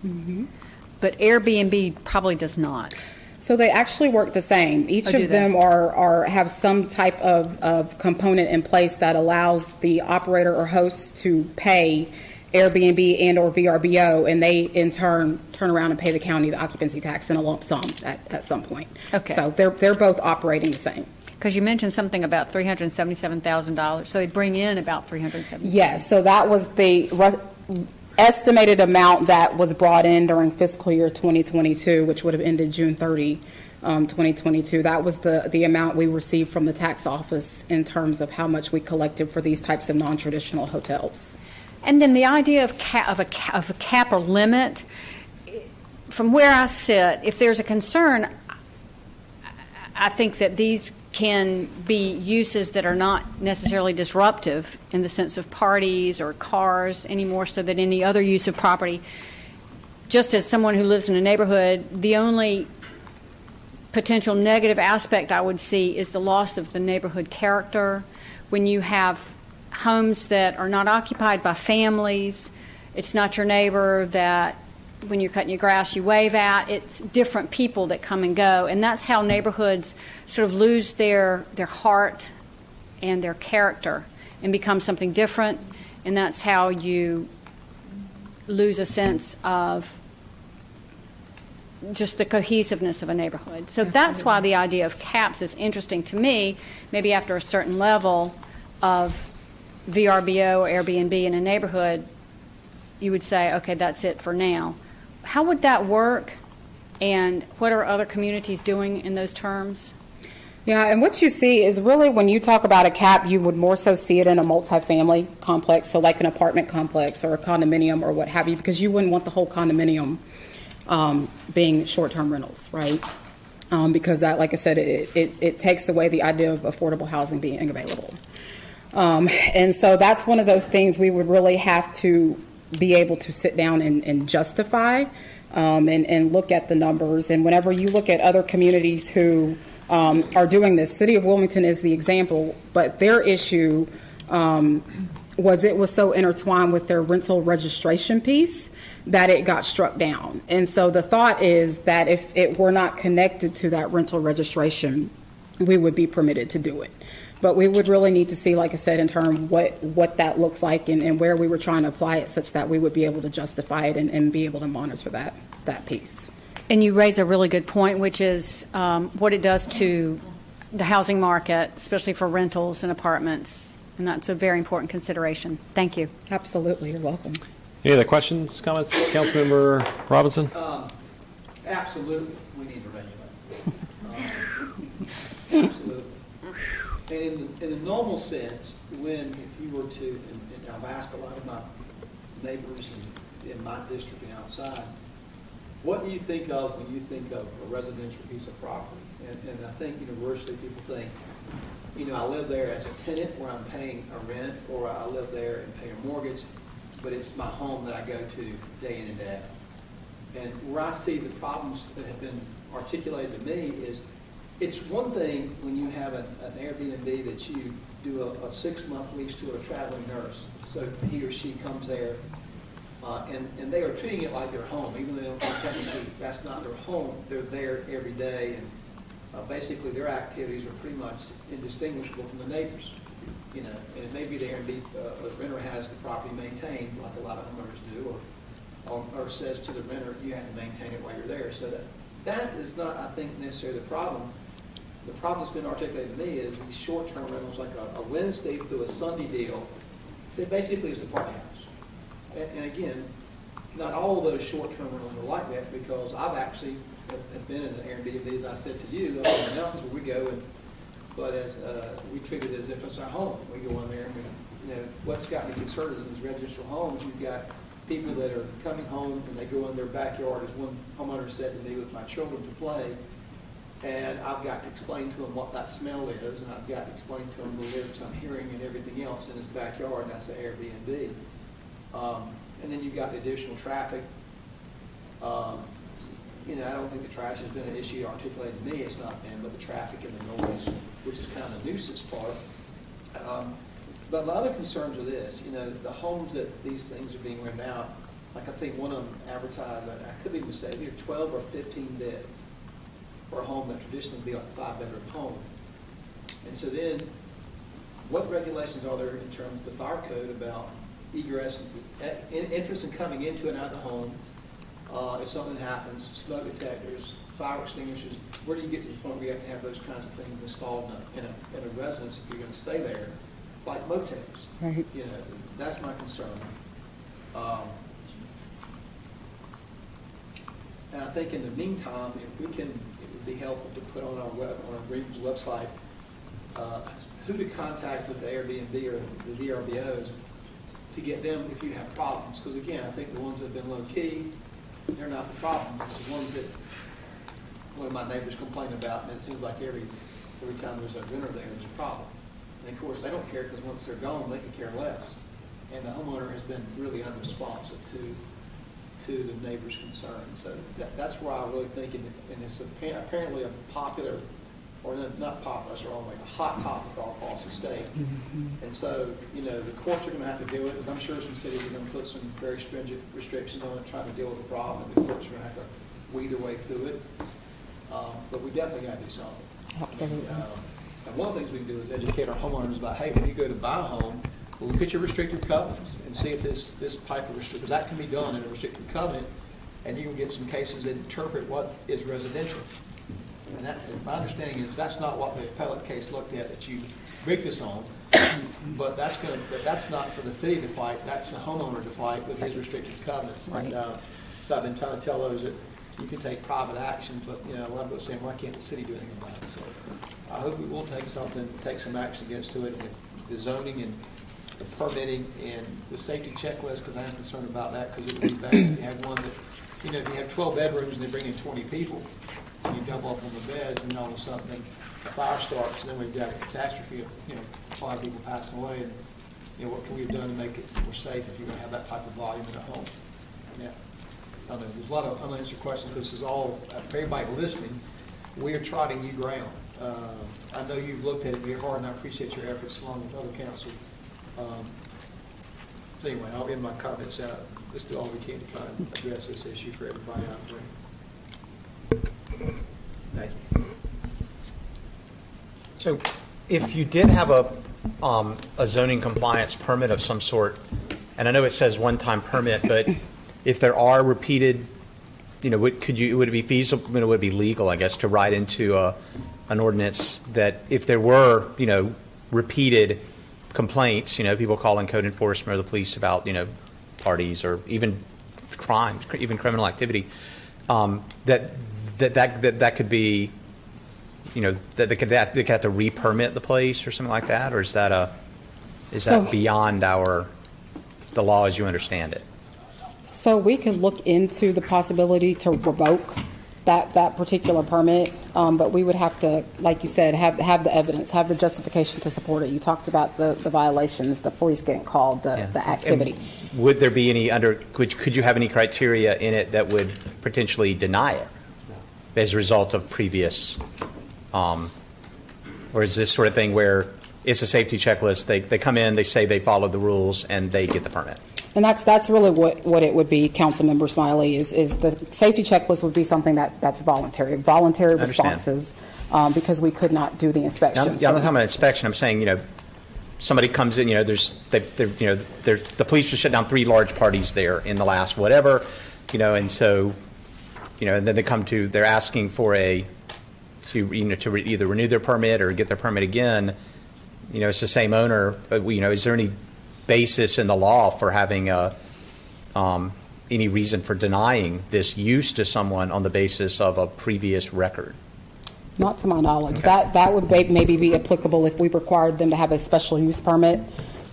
L: but Airbnb probably does not.
K: So they actually work the same. Each of them have some type of component in place that allows the operator or host to pay Airbnb and or VRBO, and they in turn around and pay the county the occupancy tax in a lump sum at some point.
L: Okay.
K: So they're both operating the same.
L: Because you mentioned something about $377,000, so they bring in about $377,000.
K: Yes, so that was the estimated amount that was brought in during fiscal year 2022, which would have ended June 30, 2022. That was the amount we received from the tax office in terms of how much we collected for these types of non-traditional hotels.
L: And then the idea of a cap or limit, from where I sit, if there's a concern, I think that these can be uses that are not necessarily disruptive in the sense of parties or cars any more so than any other use of property. Just as someone who lives in a neighborhood, the only potential negative aspect I would see is the loss of the neighborhood character. When you have homes that are not occupied by families, it's not your neighbor that when you're cutting your grass you wave at. It's different people that come and go, and that's how neighborhoods sort of lose their heart and their character and become something different, and that's how you lose a sense of just the cohesiveness of a neighborhood. So that's why the idea of caps is interesting to me. Maybe after a certain level of VRBO or Airbnb in a neighborhood, you would say, okay, that's it for now. How would that work, and what are other communities doing in those terms?
K: Yeah, and what you see is really when you talk about a cap, you would more so see it in a multifamily complex, so like an apartment complex or a condominium or what have you, because you wouldn't want the whole condominium being short-term rentals, right? Because that, like I said, it takes away the idea of affordable housing being available. And so that's one of those things we would really have to be able to sit down and justify and look at the numbers. And whenever you look at other communities who are doing this, City of Wilmington is the example, but their issue was it was so intertwined with their rental registration piece that it got struck down. And so the thought is that if it were not connected to that rental registration, we would be permitted to do it. But we would really need to see, like I said, in terms what that looks like and where we were trying to apply it such that we would be able to justify it and be able to monitor that piece.
L: And you raise a really good point, which is what it does to the housing market, especially for rentals and apartments. And that's a very important consideration. Thank you.
K: Absolutely. You're welcome.
B: Any other questions, comments? Councilmember Robinson?
N: Absolutely, we need to regulate. Absolutely. And in the normal sense, if you were to, and I've asked a lot of my neighbors in my district and outside, what do you think of when you think of a residential piece of property? And I think universally people think, I live there as a tenant where I'm paying a rent, or I live there and pay a mortgage, but it's my home that I go to day in and day out. And where I see the problems that have been articulated to me is, it's one thing when you have an Airbnb that you do a 6-month lease to a traveling nurse. So he or she comes there, and they are treating it like their home, even though technically that's not their home. They're there every day, and basically their activities are pretty much indistinguishable from the neighbors. And it may be the Airbnb, the renter has the property maintained, like a lot of homeowners do, or says to the renter, you have to maintain it while you're there. So that is not, I think, necessarily the problem. The problem that's been articulated to me is these short-term rentals, like a Wednesday through a Sunday deal, that basically is a party house. And again, not all of those short-term rentals are like that, because I've actually have been in an Airbnb, as I said to you, up in the mountains where we go, but as we treat it as if it's our home. We go in there, and what's got me concerned is in these residential homes, you've got people that are coming home and they go in their backyard, as one homeowner said to me, with my children to play. And I've got to explain to him what that smell is, and I've got to explain to him the lyrics I'm hearing and everything else in his backyard, and that's an Airbnb. And then you've got the additional traffic. I don't think the trash has been an issue articulated to me. It's not been, but the traffic and the noise, which is kind of the nuisance part. But my other concerns are this, the homes that these things are being rented out, like I think one of them advertised, I could be mistaken, either 12 or 15 beds for a home that traditionally would be like a 5-bedroom home. And so then, what regulations are there in terms of the fire code about egress, entrance and coming into and out of the home? If something happens, smoke detectors, fire extinguishers, where do you get to the point where you have to have those kinds of things installed in a residence if you're going to stay there, like motels?
H: Right.
N: That's my concern. And I think in the meantime, if we can, it would be helpful to put on our Greenville's website who to contact with the Airbnb or the VRBOs to get them if you have problems. Because again, I think the ones that have been low key, they're not the problem. It's the ones that one of my neighbors complain about, and it seems like every time there's a renter there's a problem. And of course, they don't care because once they're gone, they can care less. And the homeowner has been really unresponsive to the neighbor's concerns. So that's where I really think, and it's apparently a popular, or not popular, it's wrong, like a hot topic all across the state. And so, the courts are going to have to deal with it. I'm sure some cities are going to put some very stringent restrictions on it, trying to deal with the problem. The courts are going to have to weed their way through it. But we definitely got to do something.
H: Absolutely.
N: And one of the things we can do is educate our homeowners about, hey, when you go to buy a home, look at your restrictive covenants and see if this type of restrictive, that can be done in a restrictive covenant, and you can get some cases that interpret what is residential. And my understanding is that's not what the appellate case looked at that you briefed us on, but that's not for the city to fight. That's the homeowner to fight with his restrictive covenants. Right. And so I've been trying to tell those that you can take private action, but a lot of people are saying, why can't the city do anything about it? So I hope we will take some action against it, and the zoning and the permitting and the safety checklist, because I am concerned about that, because it would be bad if you have one that, if you have 12 bedrooms and they bring in 20 people, and you double up on the beds, and all of a sudden the fire starts, and then we've got a catastrophe of, 5 people passing away, and what can we have done to make it more safe if you're going to have that type of volume in a home? Yeah. I know there's a lot of unanswered questions. This is all, for everybody listening, we are trotting new ground. I know you've looked at it very hard, and I appreciate your efforts along with other council. So anyway, I'll end my comments out. Let's do all we can to try and address this issue for everybody out there. Thank you.
A: So if you did have a zoning compliance permit of some sort, and I know it says one-time permit, but if there are repeated, would it be feasible, would it be legal, I guess, to write into an ordinance that if there were, repeated complaints, people calling code enforcement or the police about, parties or even crimes, even criminal activity, that could be, that they could have to re-permit the place or something like that, or is that beyond the law as you understand it?
K: So we could look into the possibility to revoke that particular permit, but we would have to, like you said, have the evidence, have the justification to support it. You talked about the violations, the police getting called, the activity.
A: And would there be any could you have any criteria in it that would potentially deny it as a result of previous, or is this sort of thing where it's a safety checklist, they come in, they say they followed the rules, and they get the permit?
K: And that's really what it would be, Councilmember Smiley, is the safety checklist would be something that's voluntary responses, because we could not do the inspection.
A: I'm not talking about inspection. I'm saying, somebody comes in, the police just shut down 3 large parties there in the last whatever, and so, and then they're asking for to either renew their permit or get their permit again. It's the same owner, but is there any basis in the law for having any reason for denying this use to someone on the basis of a previous record?
K: Not to my knowledge. Okay. That would maybe be applicable if we required them to have a special use permit.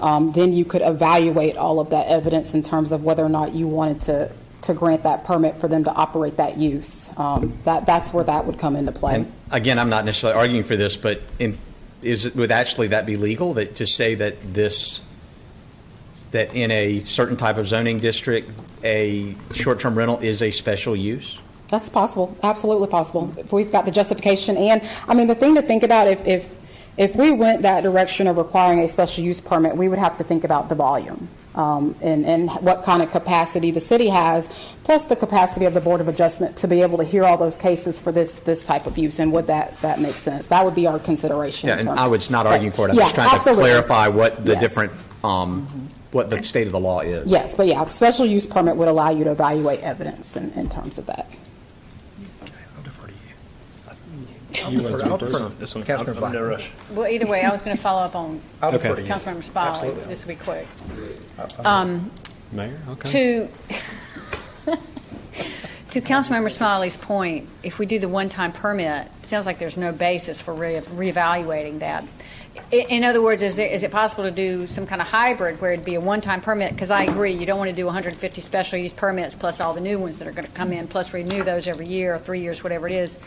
K: Then you could evaluate all of that evidence in terms of whether or not you wanted to grant that permit for them to operate that use. That's where that would come into play.
A: And again, I'm not necessarily arguing for this, but would actually that be legal, that to say that in a certain type of zoning district, a short-term rental is a special use?
K: That's possible, absolutely possible. If we've got the justification, and I mean, the thing to think about, if we went that direction of requiring a special use permit, we would have to think about the volume and what kind of capacity the city has, plus the capacity of the Board of Adjustment to be able to hear all those cases for this type of use, and would that make sense? That would be our consideration.
A: Yeah, and I was not arguing for it. I'm just trying
K: absolutely.
A: to clarify what the different, what the state of the law is.
K: Yes, but yeah, a special use permit would allow you to evaluate evidence in terms of that.
D: You want to speak first? This one, I'm in no rush.
L: Well, either way, I was going to follow up on
D: Okay.
L: Councilmember Spiley. This will be quick.
B: Mayor, okay.
L: To Councilmember Smiley's point, if we do the one-time permit, it sounds like there's no basis for reevaluating that. In other words, is it possible to do some kind of hybrid where it'd be a one-time permit? Because I agree, you don't want to do 150 special use permits plus all the new ones that are going to come in, plus renew those every year or 3 years, whatever it is.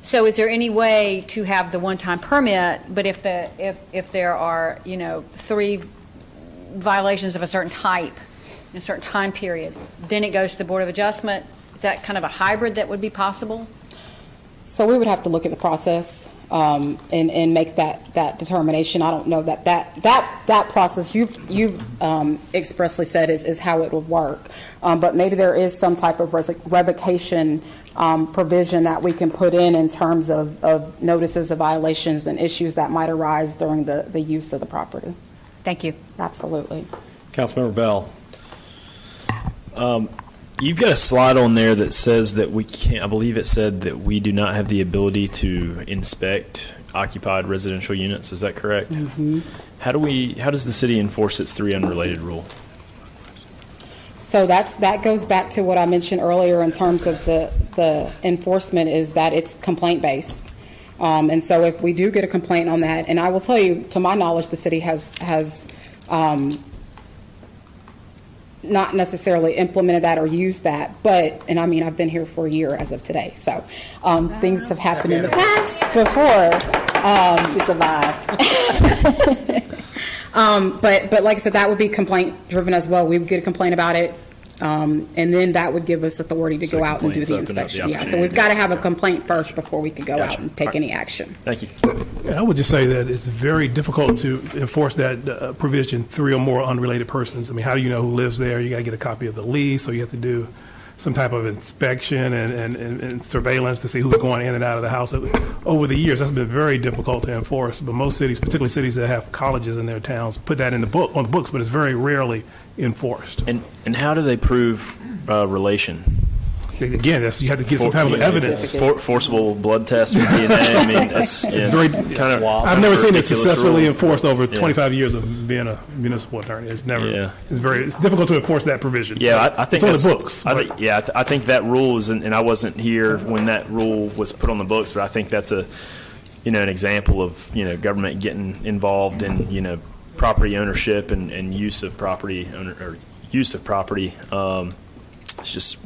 L: So is there any way to have the one-time permit, but if there are, 3 violations of a certain type in a certain time period, then it goes to the Board of Adjustment? Is that kind of a hybrid that would be possible?
K: So we would have to look at the process and make that determination. I don't know that process you've expressly said is how it would work, but maybe there is some type of revocation provision that we can put in terms of notices of violations and issues that might arise during the use of the property.
L: Thank you.
K: Absolutely.
B: Councilmember Bell.
D: You've got a slide on there that says that we can't, I believe it said that we do not have the ability to inspect occupied residential units. Is that correct?
K: Mm-hmm.
D: How does the city enforce its 3 unrelated rule?
K: So that goes back to what I mentioned earlier in terms of the enforcement, is that it's complaint based. And so if we do get a complaint on that, and I will tell you, to my knowledge, the city has not necessarily implemented that or used that, but, and I mean, I've been here for a year as of today, so things have happened in the past before.
M: You survived.
K: But like I said, that would be complaint driven as well. We would get a complaint about it, and then that would give us authority to go out and do the inspection. Yeah, so we've got to have a complaint first before we can go out and take any action.
D: Thank you.
R: I would just say that it's very difficult to enforce that provision, 3 or more unrelated persons. I mean, how do you know who lives there? You got to get a copy of the lease, so you have to do some type of inspection and surveillance to see who's going in and out of the house. Over the years, that's been very difficult to enforce. But most cities, particularly cities that have colleges in their towns, put that on the books, but it's very rarely enforced.
D: And how do they prove relation?
R: Again, you have to get some type of evidence.
D: Forcible blood test or DNA. I mean, that's
R: I've never seen it successfully enforced over 25 years of being a municipal attorney. It's never. Yeah. It's difficult to enforce that provision.
D: Yeah, I think
R: it's on the books.
D: I think that rule is, and I wasn't here when that rule was put on the books, but I think that's an example of government getting involved in property ownership and use of property or use of property. It's just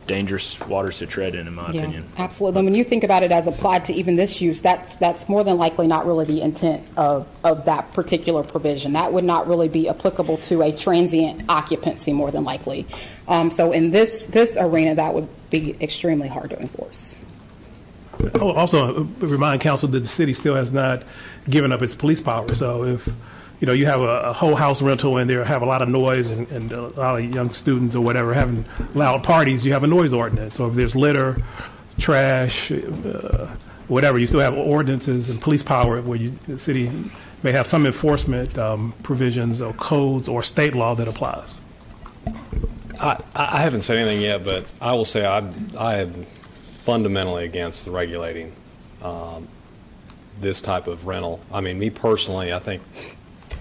D: dangerous waters to tread in my opinion.
K: Absolutely. When you think about it as applied to even this use, that's more than likely not really the intent of that particular provision. That would not really be applicable to a transient occupancy, more than likely. So in this arena, that would be extremely hard to enforce.
R: Also, remind council that the city still has not given up its police power. So if you have a whole house rental and there have a lot of noise and a lot of young students or whatever having loud parties, you have a noise ordinance. So if there's litter, trash, whatever, you still have ordinances and police power where the city may have some enforcement provisions or codes or state law that applies.
B: I haven't said anything yet, but I will say I am fundamentally against regulating this type of rental. I mean, me personally, I think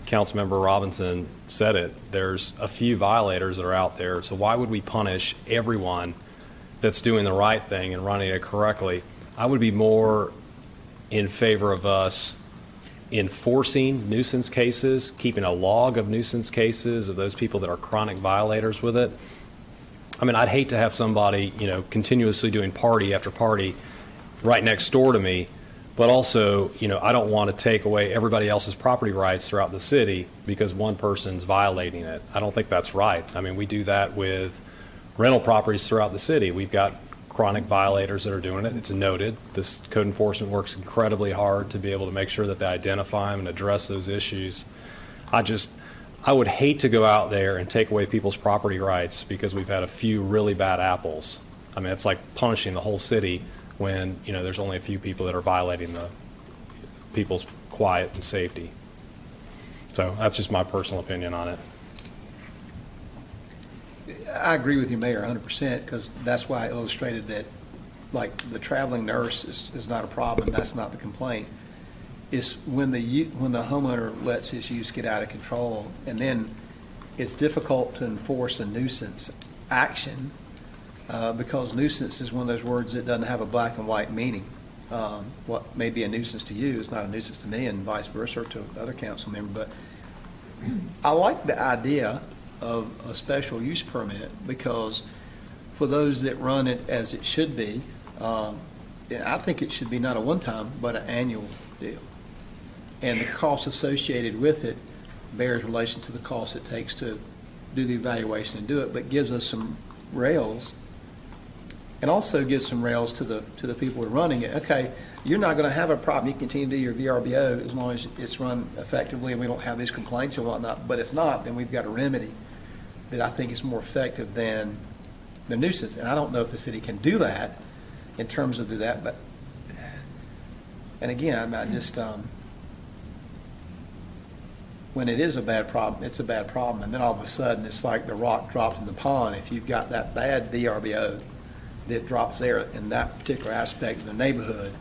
B: Councilmember Robinson said it. There's a few violators that are out there, so why would we punish everyone that's doing the right thing and running it correctly? I would be more in favor of us enforcing nuisance cases, keeping a log of nuisance cases of those people that are chronic violators with it. I mean, I'd hate to have somebody, continuously doing party after party right next door to me. But also, I don't want to take away everybody else's property rights throughout the city because one person's violating it. I don't think that's right. I mean, we do that with rental properties throughout the city. We've got chronic violators that are doing it. It's noted. This code enforcement works incredibly hard to be able to make sure that they identify them and address those issues. I would hate to go out there and take away people's property rights because we've had a few really bad apples. I mean, it's like punishing the whole city when, you know, there's only a few people that are violating the people's quiet and safety. So that's just my personal opinion on it.
N: I agree with you, Mayor, 100%, because that's why I illustrated that, like, the traveling nurse is not a problem. That's not the complaint. It's when the homeowner lets his use get out of control, and then it's difficult to enforce a nuisance action because nuisance is one of those words that doesn't have a black and white meaning. What may be a nuisance to you is not a nuisance to me, and vice versa to other council member. But I like the idea of a special use permit because for those that run it as it should be, I think it should be not a one-time but an annual deal. And the cost associated with it bears relation to the cost it takes to do the evaluation and do it, but gives us some rails and also gives some rails to the people who are running it. Okay, you're not going to have a problem. You continue to do your VRBO as long as it's run effectively and we don't have these complaints and whatnot. But if not, then we've got a remedy that I think is more effective than the nuisance. And I don't know if the city can do that in terms of do that. But, and again, I just, when it is a bad problem, it's a bad problem. And then all of a sudden, it's like the rock dropped in the pond. If you've got that bad VRBO that drops there in that particular aspect of the neighborhood,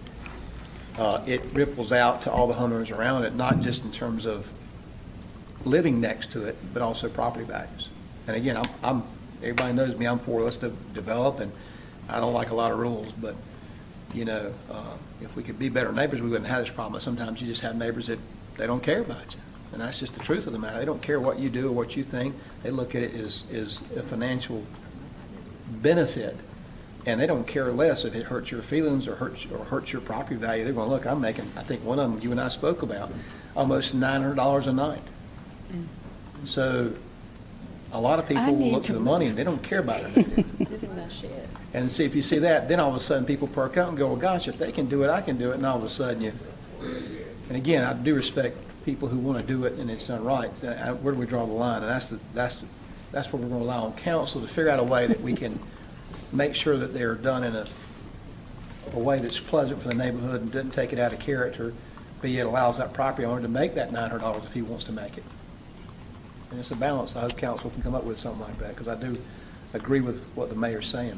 N: it ripples out to all the homeowners around it, not just in terms of living next to it, but also property values. And again, I'm everybody knows me, I'm for us to develop, and I don't like a lot of rules, but, you know, if we could be better neighbors, we wouldn't have this problem. But sometimes you just have neighbors that they don't care about you. And that's just the truth of the matter. They don't care what you do or what you think. They look at it as a financial benefit, and they don't care less if it hurts your feelings or hurts your property value. They're going, look, I'm making, I think one of them you and I spoke about, almost $900 a night. So a lot of people will look for the money and they don't care about it. And see, if you see that, then all of a sudden people perk up and go, well, gosh, if they can do it, I can do it. And all of a sudden and again, I do respect people who want to do it and it's done right. Where do we draw the line? And that's where we're going to rely on council to figure out a way that we can make sure that they're done in a way that's pleasant for the neighborhood and doesn't take it out of character, but yet allows that property owner to make that $900 if he wants to make it. And it's a balance. I hope council can come up with something like that, because I do agree with what the mayor's saying.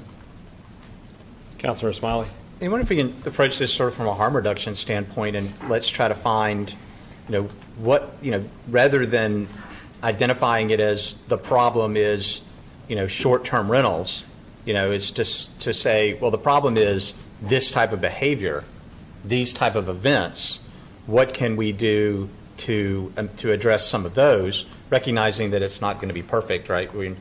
B: Councilor Smiley.
A: I wonder if we can approach this sort of from a harm reduction standpoint, and let's try to find, rather than identifying it as the problem is, short-term rentals, it's just to say, well, the problem is this type of behavior, these type of events. What can we do to address some of those, recognizing that it's not going to be perfect, right? We're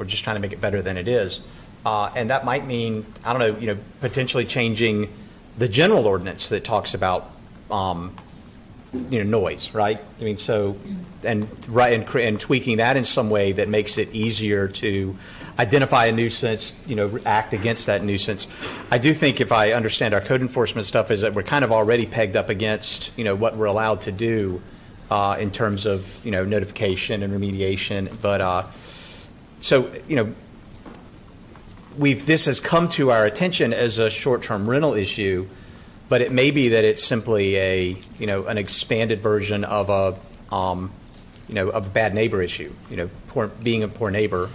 A: just trying to make it better than it is. And that might mean, I don't know, potentially changing the general ordinance that talks about, noise, right? I mean, so, and tweaking that in some way that makes it easier to identify a nuisance, act against that nuisance. I do think, if I understand our code enforcement stuff, is that we're kind of already pegged up against, what we're allowed to do in terms of, notification and remediation. But, this has come to our attention as a short-term rental issue, but it may be that it's simply an expanded version of a bad neighbor issue. Being a poor neighbor,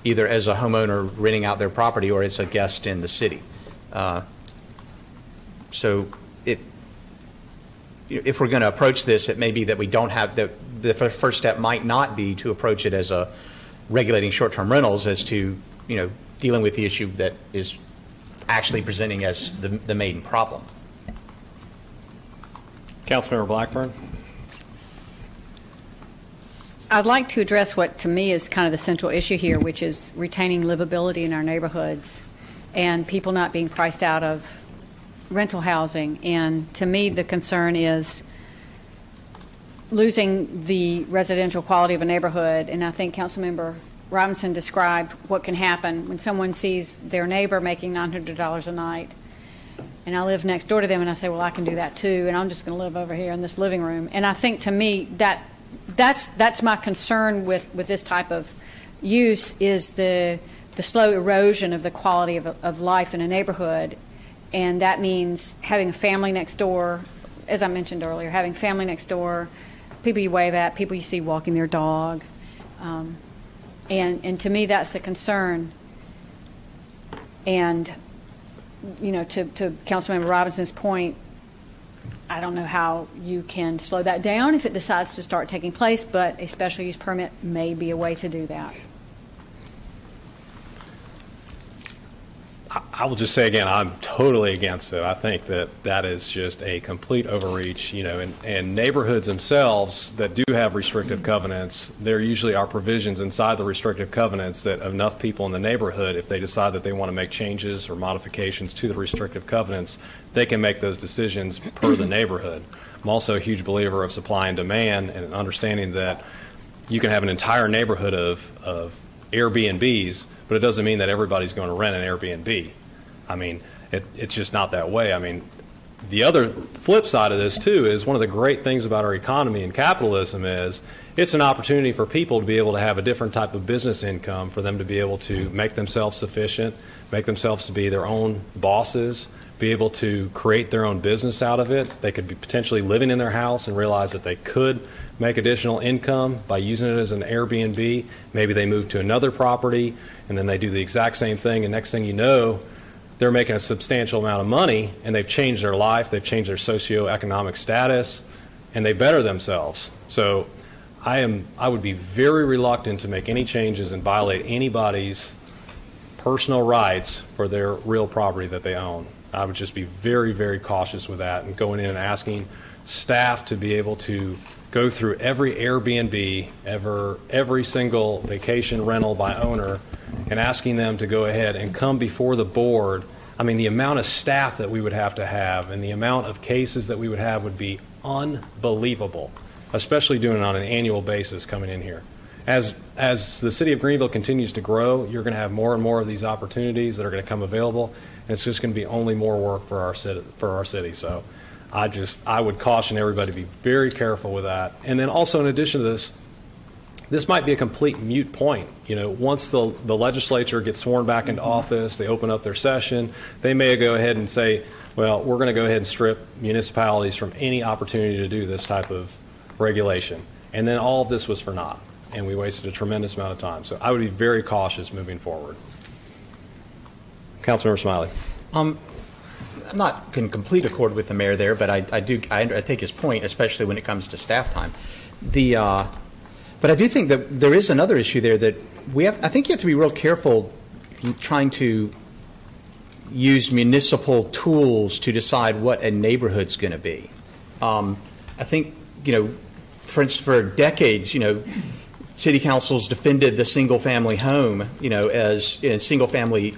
A: either as a homeowner renting out their property or as a guest in the city. So if we're going to approach this, it may be that we don't have the first step might not be to approach it as a regulating short-term rentals, as to dealing with the issue that is actually presenting as the main problem.
B: Councilmember Blackburn.
L: I'd like to address what to me is kind of the central issue here, which is retaining livability in our neighborhoods and people not being priced out of rental housing. And to me, the concern is losing the residential quality of a neighborhood. And I think Councilmember Robinson described what can happen when someone sees their neighbor making $900 a night, and I live next door to them, and I say, well, I can do that too, and I'm just going to live over here in this living room. And I think, to me, that's my concern with this type of use, is the slow erosion of the quality of life in a neighborhood. And that means having a family next door, as I mentioned earlier, having family next door, people you wave at, people you see walking their dog. And to me, that's the concern. And, you know, to Councilmember Robinson's point, I don't know how you can slow that down if it decides to start taking place, but a special use permit may be a way to do that.
B: I will just say again, I'm totally against it. I think that is just a complete overreach, you know, and neighborhoods themselves that do have restrictive covenants, there usually are provisions inside the restrictive covenants that enough people in the neighborhood, if they decide that they want to make changes or modifications to the restrictive covenants, they can make those decisions per the neighborhood. I'm also a huge believer of supply and demand, and understanding that you can have an entire neighborhood of Airbnbs, but it doesn't mean that everybody's going to rent an Airbnb. I mean, it's just not that way. I mean, the other flip side of this, too, is one of the great things about our economy and capitalism is it's an opportunity for people to be able to have a different type of business income, for them to be able to make themselves sufficient, make themselves to be their own bosses, be able to create their own business out of it. They could be potentially living in their house and realize that they could make additional income by using it as an Airbnb. Maybe they move to another property and then they do the exact same thing, and next thing you know, they're making a substantial amount of money, and they've changed their life, they've changed their socioeconomic status, and they better themselves. So I would be very reluctant to make any changes and violate anybody's personal rights for their real property that they own. I would just be very, very cautious with that, and going in and asking staff to be able to go through every Airbnb, every single vacation rental by owner, and asking them to go ahead and come before the board. I mean, the amount of staff that we would have to have and the amount of cases that we would have would be unbelievable, especially doing it on an annual basis coming in here. As the city of Greenville continues to grow, you're going to have more and more of these opportunities that are going to come available, and it's just going to be only more work for our city. So I would caution everybody to be very careful with that. And then also, in addition to this might be a complete moot point. You know, once the legislature gets sworn back into office, they open up their session, they may go ahead and say, well, we're going to go ahead and strip municipalities from any opportunity to do this type of regulation. And then all of this was for naught, and we wasted a tremendous amount of time. So I would be very cautious moving forward. Councilmember Smiley.
A: I'm not in complete accord with the mayor there, but I take his point, especially when it comes to staff time. But I do think that there is another issue there that I think you have to be real careful trying to use municipal tools to decide what a neighborhood's going to be. I think, you know, for instance, for decades, you know, city councils defended the single-family home, you know, as in single-family,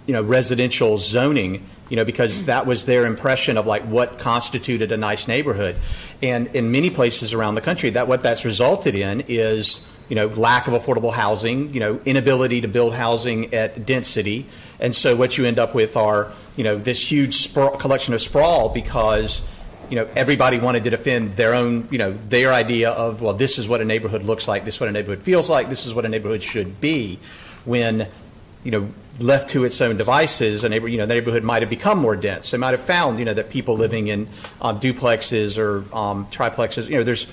A: residential zoning, you know, because that was their impression of like what constituted a nice neighborhood. And in many places around the country, what that's resulted in is, you know, lack of affordable housing, you know, inability to build housing at density. And so what you end up with are, you know, this huge collection of sprawl because, you know, everybody wanted to defend their own, you know, their idea of, well, this is what a neighborhood looks like, this is what a neighborhood feels like, this is what a neighborhood should be, when, you know, left to its own devices, the neighborhood might have become more dense. They might have found, you know, that people living in duplexes or triplexes, you know, there's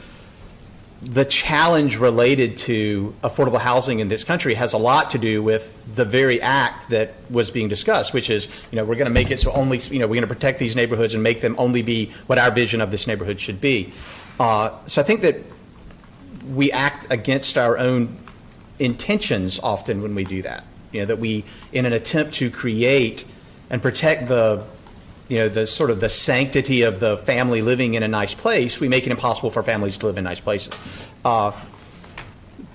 A: the challenge related to affordable housing in this country has a lot to do with the very act that was being discussed, which is, you know, we're going to make it so only, you know, we're going to protect these neighborhoods and make them only be what our vision of this neighborhood should be. So I think that we act against our own intentions often when we do that. You know, that we, in an attempt to create and protect the, you know, the sort of the sanctity of the family living in a nice place, we make it impossible for families to live in nice places. But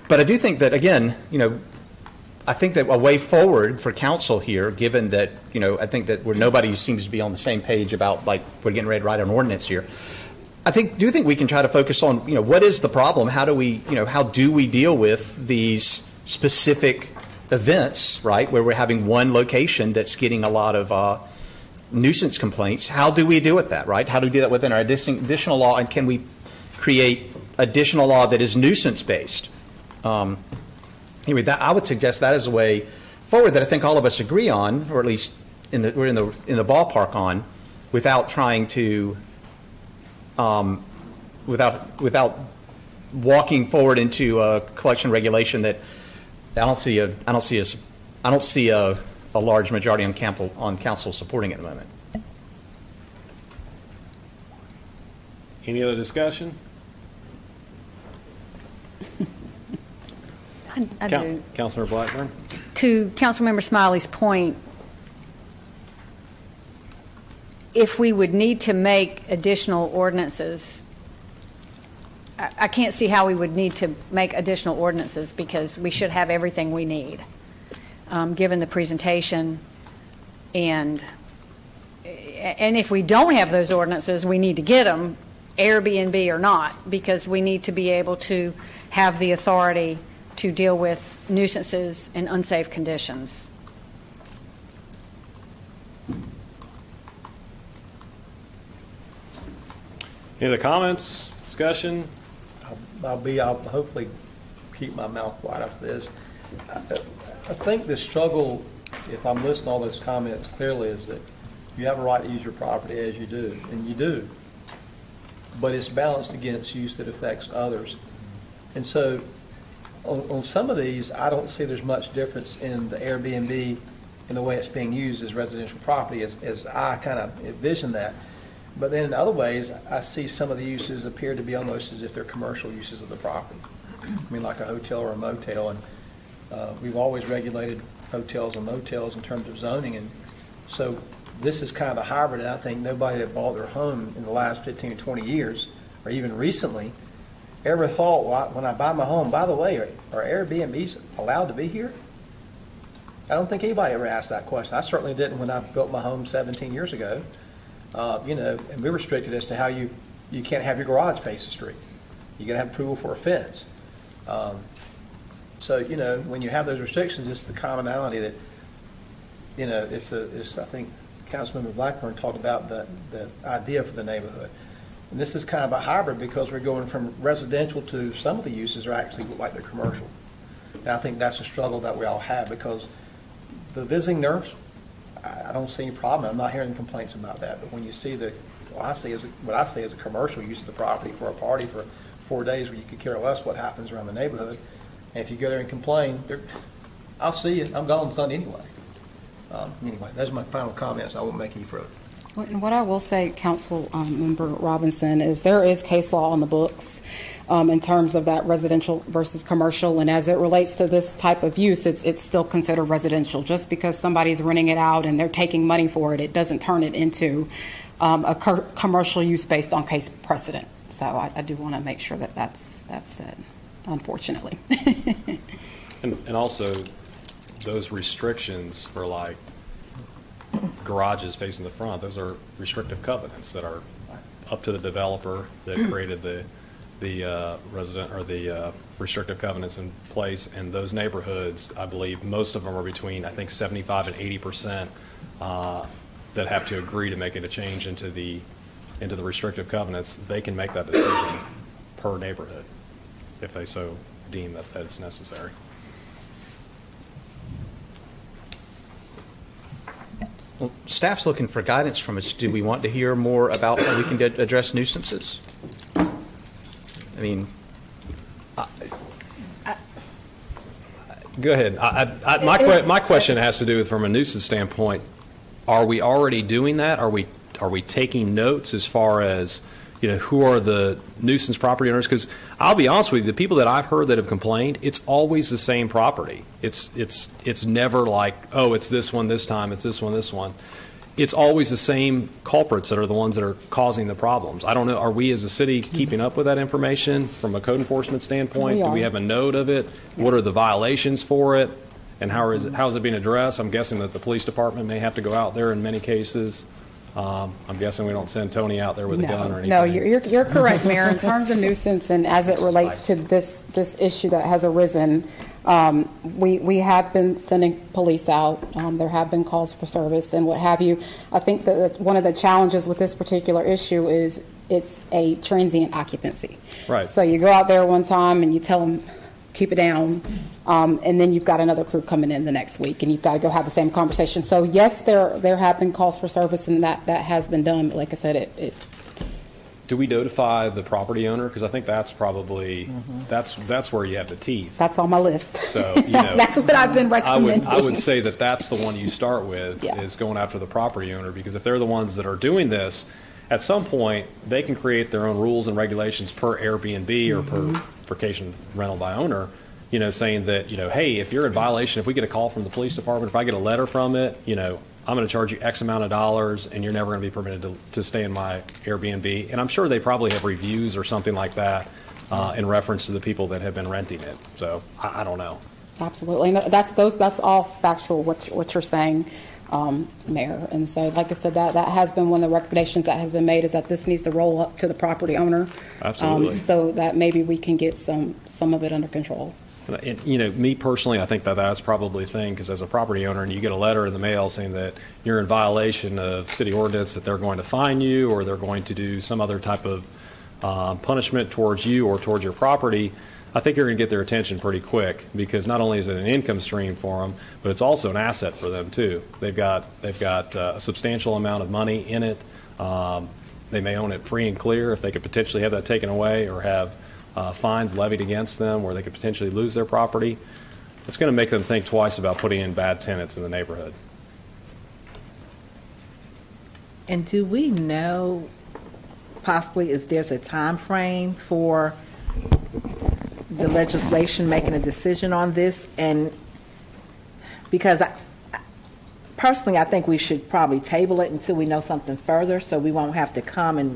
A: I do think that, again, you know, I think that a way forward for council here, given that, you know, I think that nobody seems to be on the same page about, like, we're getting ready to write an ordinance here. do think we can try to focus on, what is the problem? How do we deal with these specific events, right, where we're having one location that's getting a lot of nuisance complaints? How do we deal with that, right? How do we do that within our additional law, and can we create additional law that is nuisance-based? Anyway, I would suggest that is a way forward that I think all of us agree on, or at least we're in the ballpark on, without trying to without walking forward into a collection regulation that I don't see a large majority on council supporting at the moment.
B: Any other discussion?
L: I do.
B: Councilmember Blackburn?
L: To Councilmember Smiley's point, if we would need to make additional ordinances, I can't see how we would need to make additional ordinances, because we should have everything we need, given the presentation. And if we don't have those ordinances, we need to get them, Airbnb or not, because we need to be able to have the authority to deal with nuisances and unsafe conditions.
B: Any other comments, discussion?
N: I'll hopefully keep my mouth quiet after this. I think the struggle, if I'm listening to all those comments clearly, is that you have a right to use your property as you do, and you do, but it's balanced against use that affects others. And so on some of these, I don't see there's much difference in the Airbnb and the way it's being used as residential property as I kind of envision that. But then in other ways, I see some of the uses appear to be almost as if they're commercial uses of the property. I mean, like a hotel or a motel, and we've always regulated hotels and motels in terms of zoning, and so this is kind of a hybrid, and I think nobody that bought their home in the last 15 or 20 years, or even recently, ever thought, well, when I buy my home, by the way, are Airbnbs allowed to be here? I don't think anybody ever asked that question. I certainly didn't when I built my home 17 years ago. And we're restricted as to how you can't have your garage face the street. You got to have approval for a fence. So when you have those restrictions, it's the commonality that, it's I think Councilmember Blackburn talked about the idea for the neighborhood. And this is kind of a hybrid, because we're going from residential to some of the uses are actually like they're commercial. And I think that's a struggle that we all have, because the visiting nurse, I don't see any problem. I'm not hearing complaints about that. But when you see what I say is a commercial use of the property for a party for 4 days, where you could care less what happens around the neighborhood, and if you go there and complain, I'll see you. I'm gone on Sunday anyway. Anyway, those are my final comments. I won't make any further.
S: What I will say, Council Member Robinson, is there is case law on the books in terms of that residential versus commercial, and as it relates to this type of use, it's still considered residential. Just because somebody's renting it out and they're taking money for it, it doesn't turn it into a commercial use based on case precedent. So I do want to make sure that that's said, unfortunately.
B: And also, those restrictions for like garages facing the front, those are restrictive covenants that are up to the developer that created the resident or the restrictive covenants in place. And those neighborhoods, I believe most of them are between, I think, 75 and 80% that have to agree to making a change into the restrictive covenants. They can make that decision per neighborhood if they so deem that it's necessary.
A: Well, staff's looking for guidance from us. Do we want to hear more about how we can address nuisances? I mean,
B: go ahead. My question has to do with, from a nuisance standpoint, are we already doing that? Are we taking notes as far as, who are the nuisance property owners? Because I'll be honest with you, the people that I've heard that have complained, it's always the same property. It's never like, oh, it's this one this time, it's this one. It's always the same culprits that are the ones that are causing the problems. I don't know, are we as a city keeping up with that information from a code enforcement standpoint? Do we have a note of it? What are the violations for it? And how is it being addressed? I'm guessing that the police department may have to go out there in many cases. I'm guessing we don't send Tony out there with a gun or anything.
S: No, you're correct, Mayor. In terms of nuisance and as it relates to this issue that has arisen, we have been sending police out. There have been calls for service and what have you. I think that one of the challenges with this particular issue is it's a transient occupancy.
B: Right.
S: So you go out there one time and you tell them, keep it down, and then you've got another crew coming in the next week, and you've got to go have the same conversation. So yes, there have been calls for service, and that has been done. But like I said,
B: Do we notify the property owner? Because I think that's probably that's where you have the teeth.
S: That's on my list.
B: So
S: that's what I've been recommending.
B: I would say that's the one you start with is going after the property owner, because if they're the ones that are doing this, at some point they can create their own rules and regulations per Airbnb or per vacation rental by owner, saying that, hey, if you're in violation, if we get a call from the police department, if I get a letter from it, I'm going to charge you X amount of dollars and you're never going to be permitted to stay in my Airbnb. And I'm sure they probably have reviews or something like that in reference to the people that have been renting it. So I don't know.
S: Absolutely. And that's all factual, what you're saying, Mayor. And so, like I said, that has been one of the recommendations that has been made, is that this needs to roll up to the property owner.
B: Absolutely.
S: So that maybe we can get some of it under control.
B: And, me personally, I think that's probably a thing, because as a property owner and you get a letter in the mail saying that you're in violation of city ordinance, that they're going to fine you or they're going to do some other type of punishment towards you or towards your property, I think you're going to get their attention pretty quick, because not only is it an income stream for them, but it's also an asset for them too. They've got a substantial amount of money in it. They may own it free and clear if they could potentially have that taken away, or have fines levied against them where they could potentially lose their property. It's going to make them think twice about putting in bad tenants in the neighborhood.
K: And do we know possibly if there's a time frame for the legislation making a decision on this? And because personally, I think we should probably table it until we know something further, so we won't have to come and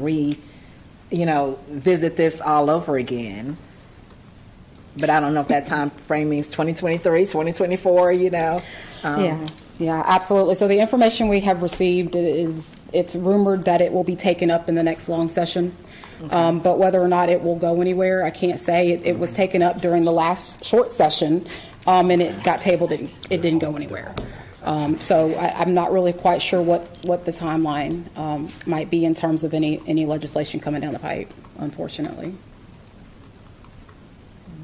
K: visit this all over again. But I don't know if that time frame means 2023, 2024,
S: Yeah, absolutely. So the information we have received it's rumored that it will be taken up in the next long session. Okay. But whether or not it will go anywhere, I can't say. It was taken up during the last short session, and it got tabled. It didn't go anywhere. So I'm not really quite sure what the timeline might be in terms of any legislation coming down the pipe, unfortunately.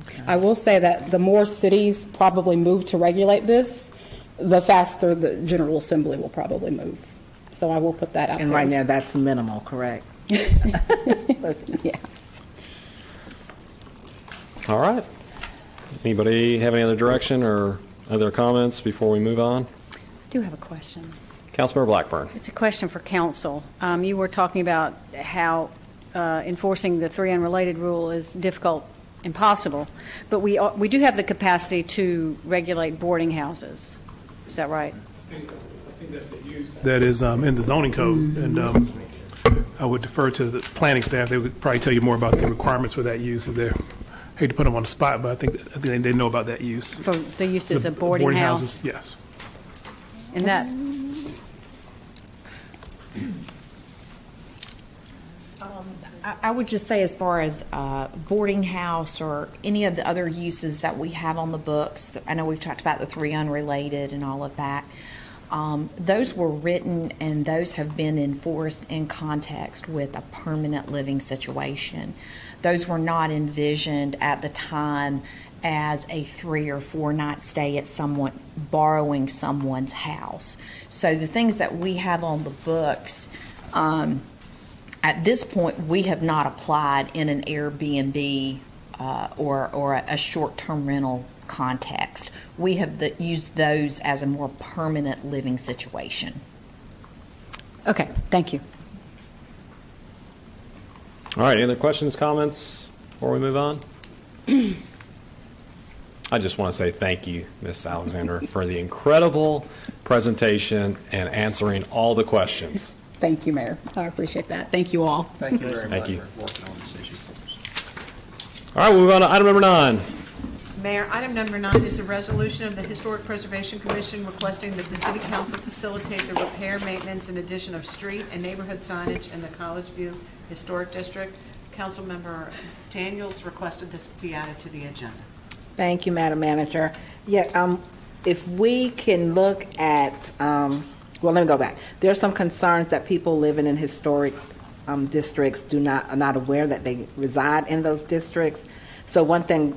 S: Okay. I will say that the more cities probably move to regulate this, the faster the General Assembly will probably move. So I will put that out there.
K: And right now that's minimal, correct?
S: Yeah.
B: All right. Anybody have any other direction or other comments before we move on?
L: I do have a question.
B: Councilmember Blackburn.
L: It's a question for council. You were talking about how enforcing the 3 unrelated rule is difficult, impossible, but we do have the capacity to regulate boarding houses. Is that right?
R: I think that's the use that is in the zoning code, and I would defer to the planning staff. They would probably tell you more about the requirements for that use. I hate to put them on the spot, but I think they know about that use.
L: For the use as a boarding house?
R: Houses, yes.
L: And that.
O: I would just say, as far as boarding house or any of the other uses that we have on the books, I know we've talked about the 3 unrelated and all of that. Those were written and those have been enforced in context with a permanent living situation. Those were not envisioned at the time as a 3 or 4 night stay at someone borrowing someone's house. So the things that we have on the books, at this point, we have not applied in an Airbnb or a short-term rental context. We have used those as a more permanent living situation.
L: Okay, thank you.
B: All right, any other questions, comments before we move on? I just want to say thank you, Ms. Alexander, for the incredible presentation and answering all the questions.
S: Thank you, Mayor. I appreciate that. Thank you all.
N: Thank you very much
B: Thank you.
N: for working on this issue for us.
B: All right, we'll move on to item number 9.
G: Mayor, item number 9 is a resolution of the Historic Preservation Commission requesting that the City Council facilitate the repair, maintenance, and addition of street and neighborhood signage in the College View Historic District. Councilmember Daniels requested this be added to the agenda.
K: Thank you, Madam Manager. Yeah, if we can look at, well, let me go back. There are some concerns that people living in historic districts are not aware that they reside in those districts. So one thing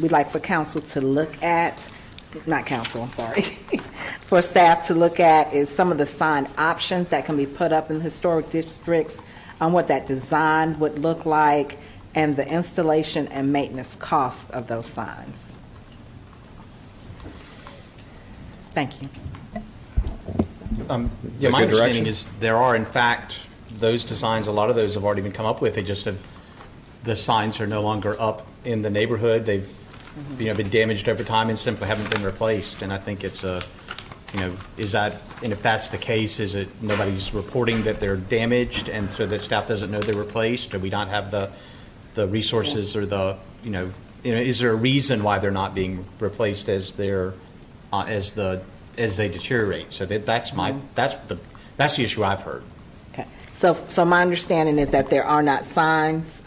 K: we'd like for council to look at, not council, I'm sorry, for staff to look at is some of the sign options that can be put up in historic districts, on what that design would look like, and the installation and maintenance cost of those signs. Thank you.
A: Yeah, my understanding is there are, in fact, those designs, a lot of those have already been come up with. They just have, the signs are no longer up in the neighborhood. They've been damaged over time and simply haven't been replaced. And I think it's a, is that, and if that's the case, is it nobody's reporting that they're damaged and so that staff doesn't know they're replaced? Do we not have the resources or the, is there a reason why they're not being replaced as they're, as they deteriorate? So that's the issue I've heard.
K: Okay. So my understanding is that there are not signs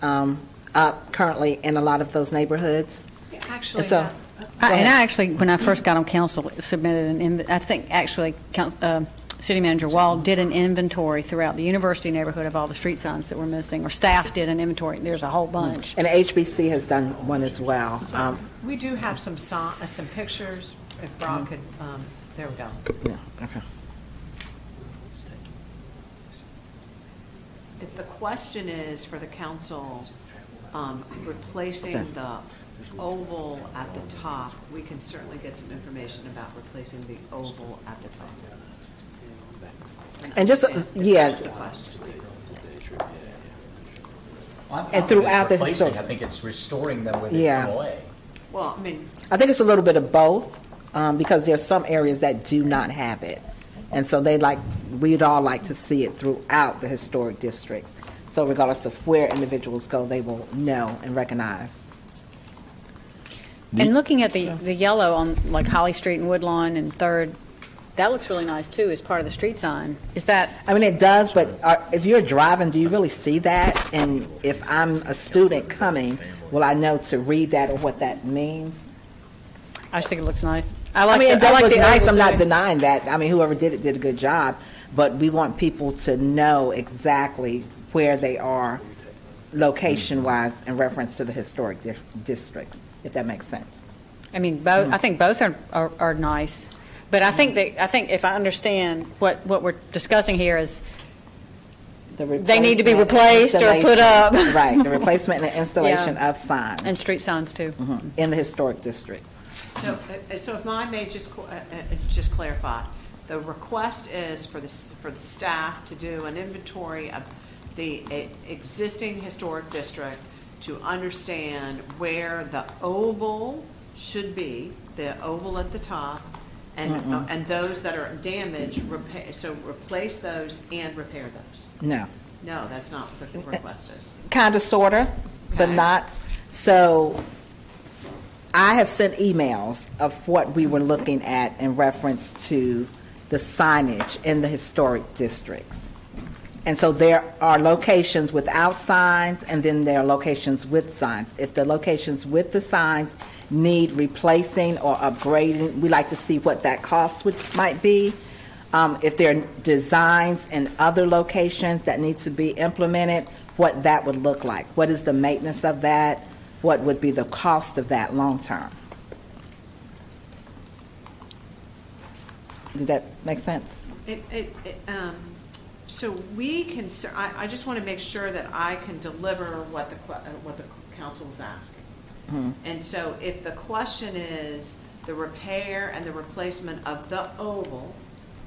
K: up currently in a lot of those neighborhoods.
G: Actually,
K: so,
L: I actually, when I first got on council, submitted I think actually City Manager Wall did an inventory throughout the university neighborhood of all the street signs that were missing, or staff did an inventory. There's a whole bunch.
K: And HBC has done one as well.
G: So we do have some pictures. If Brock could, there we go.
K: Yeah. Okay.
G: If the question is for the council, replacing the oval at the top, we can certainly get some information about replacing the oval at the top.
K: And just, yeah.
G: That's the question.
K: And throughout the
A: historic, I think it's restoring them when they come away.
G: Well, I mean,
K: I think it's a little bit of both, because there's some areas that do not have it, and so we'd all like to see it throughout the historic districts. So regardless of where individuals go, they will know and recognize.
L: And looking at the yellow on like Holly Street and Woodlawn and 3rd, that looks really nice too as part of the street sign. Is that?
K: I mean, it does, but if you're driving, do you really see that? And if I'm a student coming, will I know to read that or what that means?
L: I just think it looks nice.
K: It does look nice. I'm not denying that. I mean, whoever did it did a good job, but we want people to know exactly where they are location-wise in reference to the historic districts, if that makes sense.
L: I mean, both. I think both are nice, but I think if I understand what we're discussing here is they need to be replaced or put up.
K: Right, the replacement and the installation of signs.
L: And street signs too.
K: In the historic district.
G: so if I may just clarify, the request is for the staff to do an inventory of the existing historic district to understand where the oval should be, the oval at the top, and those that are damaged, replace those and repair those.
K: No,
G: that's not what the request is.
K: Kind of, sort of, but not. So I have sent emails of what we were looking at in reference to the signage in the historic districts. And so there are locations without signs, and then there are locations with signs. If the locations with the signs need replacing or upgrading, we like to see what that cost might be. If there are designs in other locations that need to be implemented, what that would look like. What is the maintenance of that? What would be the cost of that long term? Did that make sense?
G: So we can. I just want to make sure that I can deliver what the council is asking. And so, if the question is the repair and the replacement of the oval,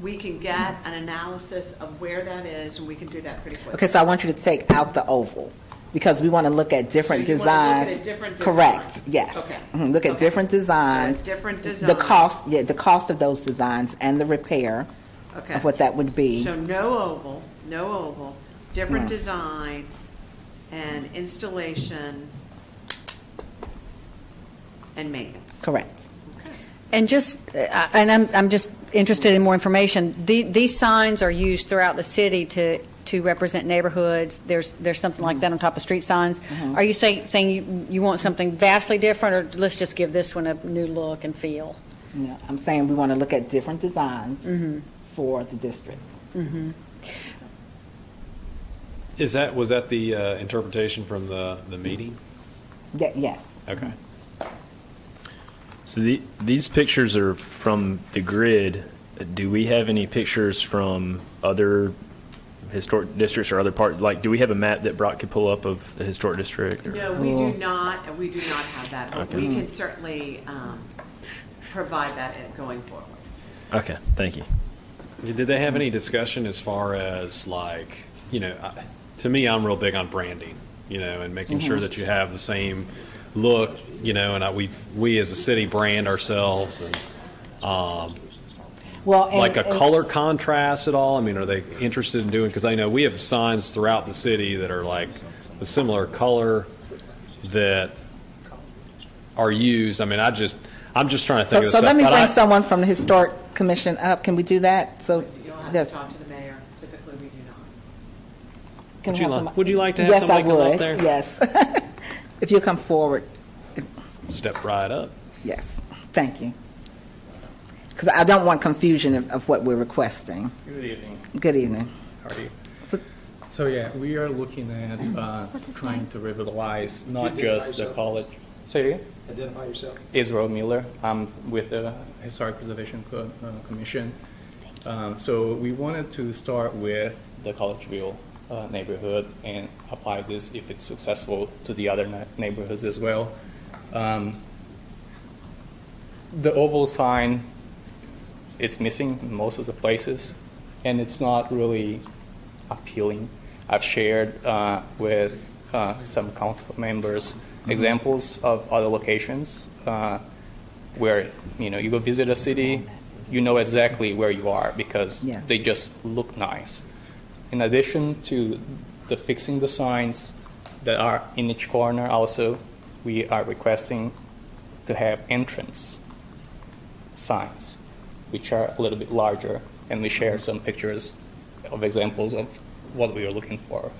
G: we can get an analysis of where that is, and we can do that pretty quickly.
K: Okay, so I want you to take out the oval because we want to look at different designs.
G: Look at a different
K: Correct.
G: design.
K: Yes.
G: Okay.
K: Look at different designs.
G: So different designs.
K: The cost of those designs and the repair.
G: Okay.
K: Of what that would be.
G: So no oval, different design and installation and maintenance.
K: Correct.
L: And I'm just interested in more information. These signs are used throughout the city to represent neighborhoods. There's something like that on top of street signs. Are you saying you want something vastly different, or let's just give this one a new look and feel?
K: No, I'm saying we want to look at different designs for the district.
B: Was that the interpretation from the meeting?
K: Yes.
B: Okay.
D: So these pictures are from the grid. Do we have any pictures from other historic districts or other parts? Like, do we have a map that Brock could pull up of the historic district? Or?
G: No, we do not, and we do not have that, but
D: Okay.
G: we can certainly provide that going forward.
D: Okay, thank you.
B: Did they have any discussion as far as, like, to me, I'm real big on branding, and making sure that you have the same look, and we as a city brand ourselves, and like a color contrast at all. I mean, are they interested in doing? Because I know we have signs throughout the city that are like the similar color that are used. I mean, I'm just trying to think of
K: So
B: stuff.
K: let me bring someone from the Historic Commission up. Can we do that? So
G: You'll have
K: yes.
G: to talk to the mayor. Typically, we do not.
B: Would you like to have somebody come up there?
K: Yes, if you come forward.
B: Step right up.
K: Yes, thank you. Because I don't want confusion of what we're requesting.
T: Good evening.
K: Good evening.
T: How are you? So yeah, we are looking at trying to revitalize not just the college. Say it again?
N: Identify yourself.
T: Israel Miller. I'm with the Historic Preservation Commission. So we wanted to start with the Collegeville neighborhood and apply this, if it's successful, to the other neighborhoods as well. The oval sign, it's missing in most of the places, and it's not really appealing. I've shared with some council members examples of other locations where you go visit a city, you know exactly where you are because they just look nice. In addition to the fixing the signs that are in each corner, also we are requesting to have entrance signs, which are a little bit larger, and we share some pictures of examples of what we are looking for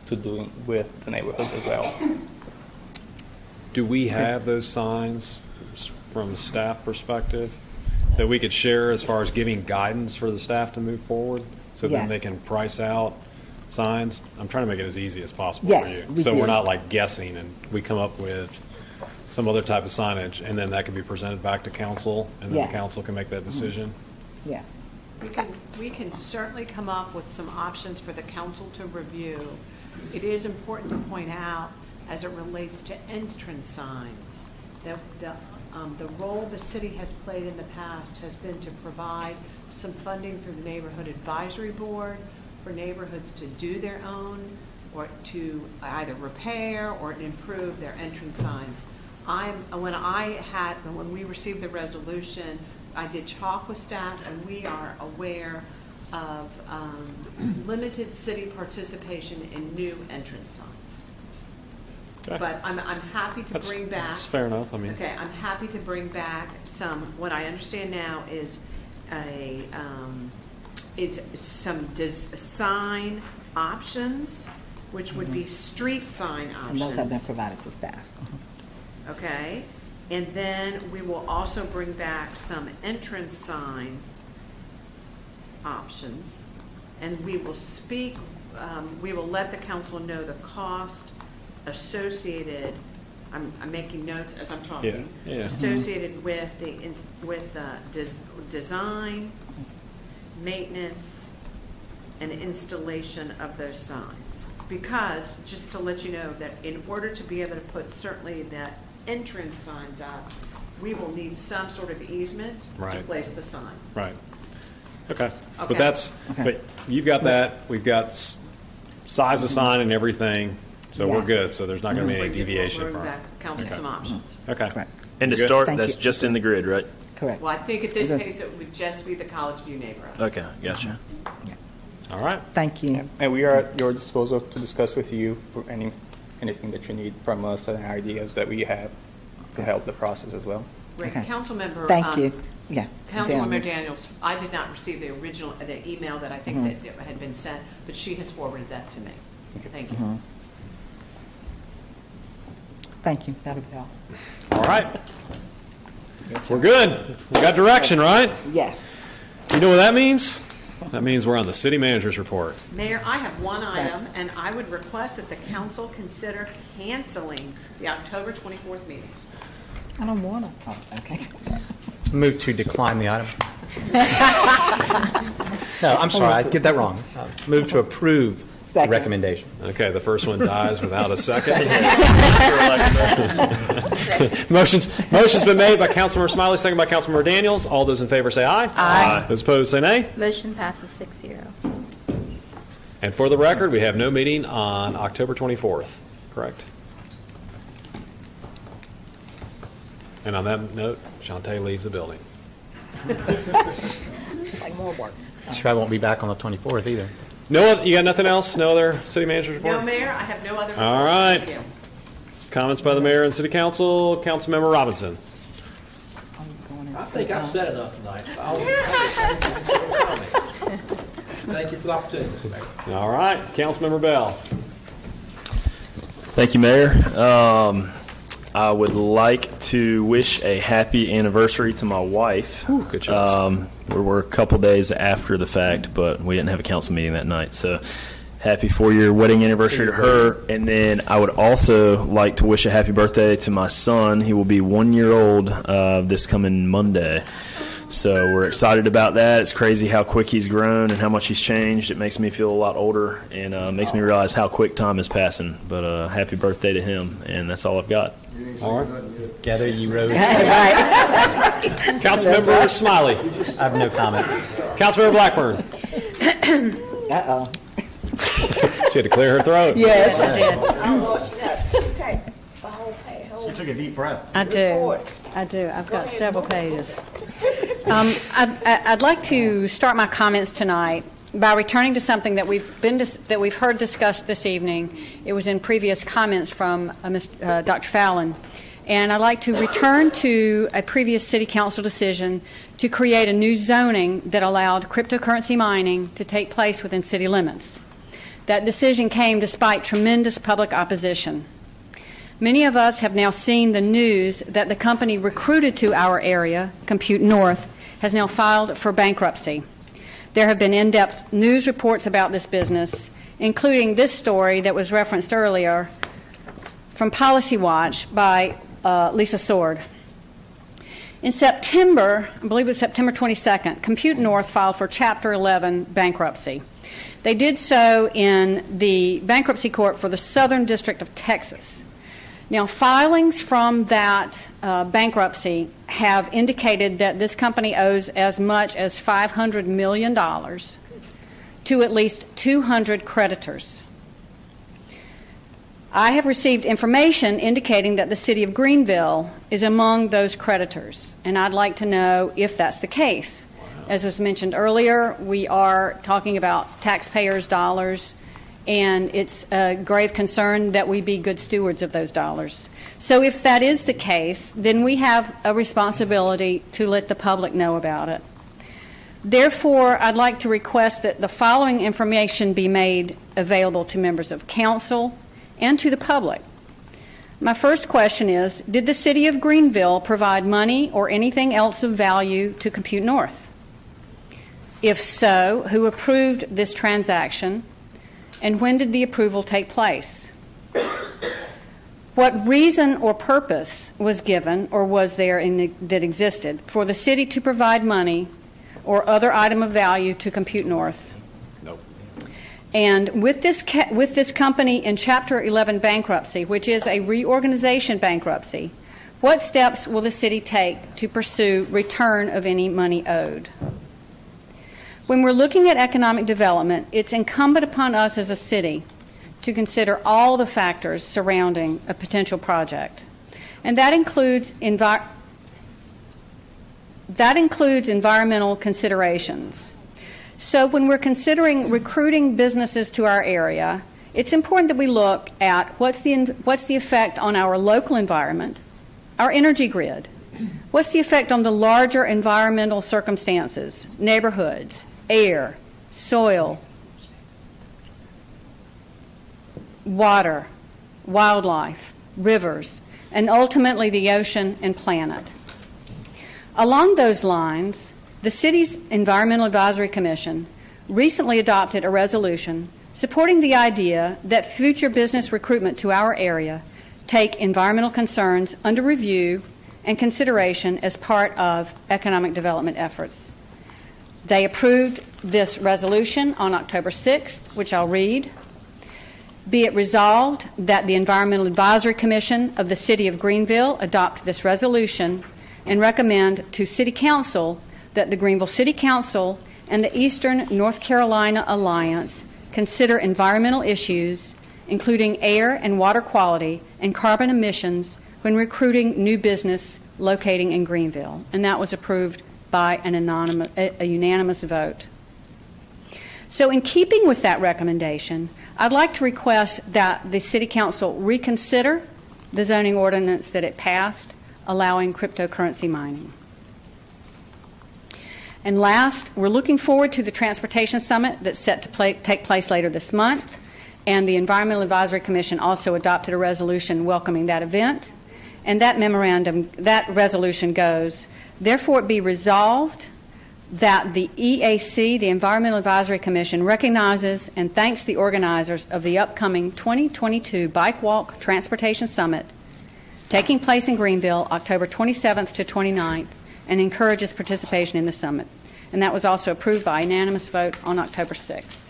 T: to do with the neighborhoods as well.
B: Do we have those signs from a staff perspective that we could share as far as giving guidance for the staff to move forward so then they can price out signs? I'm trying to make it as easy as possible for you. So we're not like guessing and we come up with some other type of signage and then that can be presented back to council and then the council can make that decision?
K: Yes.
G: We can certainly come up with some options for the council to review. It is important to point out, as it relates to entrance signs, that the role the city has played in the past has been to provide some funding through the Neighborhood Advisory Board for neighborhoods to do their own or to either repair or improve their entrance signs. When we received the resolution, I did talk with staff, and we are aware of limited city participation in new entrance signs.
B: Okay.
G: But I'm happy to bring back.
B: That's fair enough. I'm
G: happy to bring back some. What I understand now is some sign options, which would be street sign options.
K: And those have been provided to staff.
G: Okay, and then we will also bring back some entrance sign options, and we will we will let the council know the cost associated. I'm making notes as I'm talking. Associated with the design, maintenance, and installation of those signs. Because just to let you know that in order to be able to put certainly the entrance signs up, we will need some sort of easement to place the sign.
B: Right. Okay. But you've got that. We've got size of sign and everything. So we're good. So there's not going to be any deviation from it.
G: Council some options.
B: Okay.
D: And to start, that's just in the grid, right?
K: Correct.
G: Well, I think at this case it would just be the College View neighborhood.
D: Okay, gotcha.
B: All right.
K: Thank you.
T: And we are at your disposal to discuss with you for anything that you need from us and ideas that we have. to help the process as well.
G: Great. Councilmember.
K: Thank you. Yeah.
G: Councilwoman Daniels, I did not receive the email that I think that had been sent, but she has forwarded that to me. Thank you.
K: Thank you. That'll be all.
B: All right. We're good. We got direction, right?
K: Yes.
B: You know what that means? That means we're on the city manager's report.
G: Mayor, I have one item, and I would request that the council consider canceling the October 24th meeting.
K: I don't want to. Oh, okay.
A: Move to decline the item. No, I'm sorry, I get that wrong. Move to approve the recommendation.
B: Okay, the first one dies without a second. Motion's been made by Councilmember Smiley, second by Councilmember Daniels. All those in favor say aye.
F: Aye.
B: Those opposed say nay.
F: Motion passes 6-0.
B: And for the record, we have no meeting on October 24th, correct? And on that note, Shantae leaves the building.
H: It's like more work.
A: She probably won't be back on the 24th either.
B: No, you got nothing else? No other city manager's report?
G: No, Mayor, I have no other.
B: All right.
G: Thank you.
B: Comments by the mayor and city council. Councilmember Robinson.
N: I think I've said enough tonight. Thank you for the opportunity.
B: All right. Councilmember Bell.
D: Thank you, Mayor. I would like to wish a happy anniversary to my wife.
B: Ooh, good choice.
D: We're a couple days after the fact, but we didn't have a council meeting that night. So happy 4-year wedding anniversary to her. And then I would also like to wish a happy birthday to my son. He will be 1 year old this coming Monday. So we're excited about that. It's crazy how quick he's grown and how much he's changed. It makes me feel a lot older and makes me realize how quick time is passing. But happy birthday to him, and that's all I've got.
A: All right. Gather ye rose.
B: Councilmember Smiley.
A: I have no comments.
B: Councilmember Blackburn.
K: Uh-oh.
B: She had to clear her throat.
K: Yes, I did.
M: Oh, Lord, she take the whole page.
A: She took a deep breath.
L: I do. I've got several pages. I'd like to start my comments tonight by returning to something that we've heard discussed this evening. It was in previous comments from Dr. Fallon. And I'd like to return to a previous city council decision to create a new zoning that allowed cryptocurrency mining to take place within city limits. That decision came despite tremendous public opposition. Many of us have now seen the news that the company recruited to our area, Compute North, has now filed for bankruptcy. There have been in-depth news reports about this business, including this story that was referenced earlier from Policy Watch by Lisa Sword. In September, I believe it was September 22nd, Compute North filed for Chapter 11 bankruptcy. They did so in the bankruptcy court for the Southern District of Texas. Now, filings from that bankruptcy have indicated that this company owes as much as $500 million to at least 200 creditors. I have received information indicating that the city of Greenville is among those creditors, and I'd like to know if that's the case. As was mentioned earlier, we are talking about taxpayers' dollars, and it's a grave concern that we be good stewards of those dollars. So if that is the case, then we have a responsibility to let the public know about it. Therefore, I'd like to request that the following information be made available to members of council and to the public. My first question is, did the city of Greenville provide money or anything else of value to Compute North? If so, who approved this transaction, and when did the approval take place? What reason or purpose was given or was there that existed for the city to provide money or other item of value to Compute North?
B: Nope.
L: And with this company in Chapter 11 bankruptcy, which is a reorganization bankruptcy, what steps will the city take to pursue return of any money owed? When we're looking at economic development, it's incumbent upon us as a city to consider all the factors surrounding a potential project. And that includes environmental considerations. So when we're considering recruiting businesses to our area, it's important that we look at what's the effect on our local environment, our energy grid. What's the effect on the larger environmental circumstances, neighborhoods, air, soil, water, wildlife, rivers, and ultimately the ocean and planet? Along those lines, the city's Environmental Advisory Commission recently adopted a resolution supporting the idea that future business recruitment to our area take environmental concerns under review and consideration as part of economic development efforts. They approved this resolution on October 6th, which I'll read. Be it resolved that the Environmental Advisory Commission of the City of Greenville adopt this resolution and recommend to City Council that the Greenville City Council and the Eastern North Carolina Alliance consider environmental issues, including air and water quality and carbon emissions, when recruiting new business locating in Greenville. And that was approved by a unanimous vote. So in keeping with that recommendation, I'd like to request that the City Council reconsider the zoning ordinance that it passed allowing cryptocurrency mining. And last, we're looking forward to the Transportation Summit that's set to take place later this month. And the Environmental Advisory Commission also adopted a resolution welcoming that event. And that resolution goes, therefore it be resolved that the EAC, the Environmental Advisory Commission, recognizes and thanks the organizers of the upcoming 2022 Bike Walk Transportation Summit taking place in Greenville October 27th to 29th, and encourages participation in the summit. And that was also approved by unanimous vote on October 6th.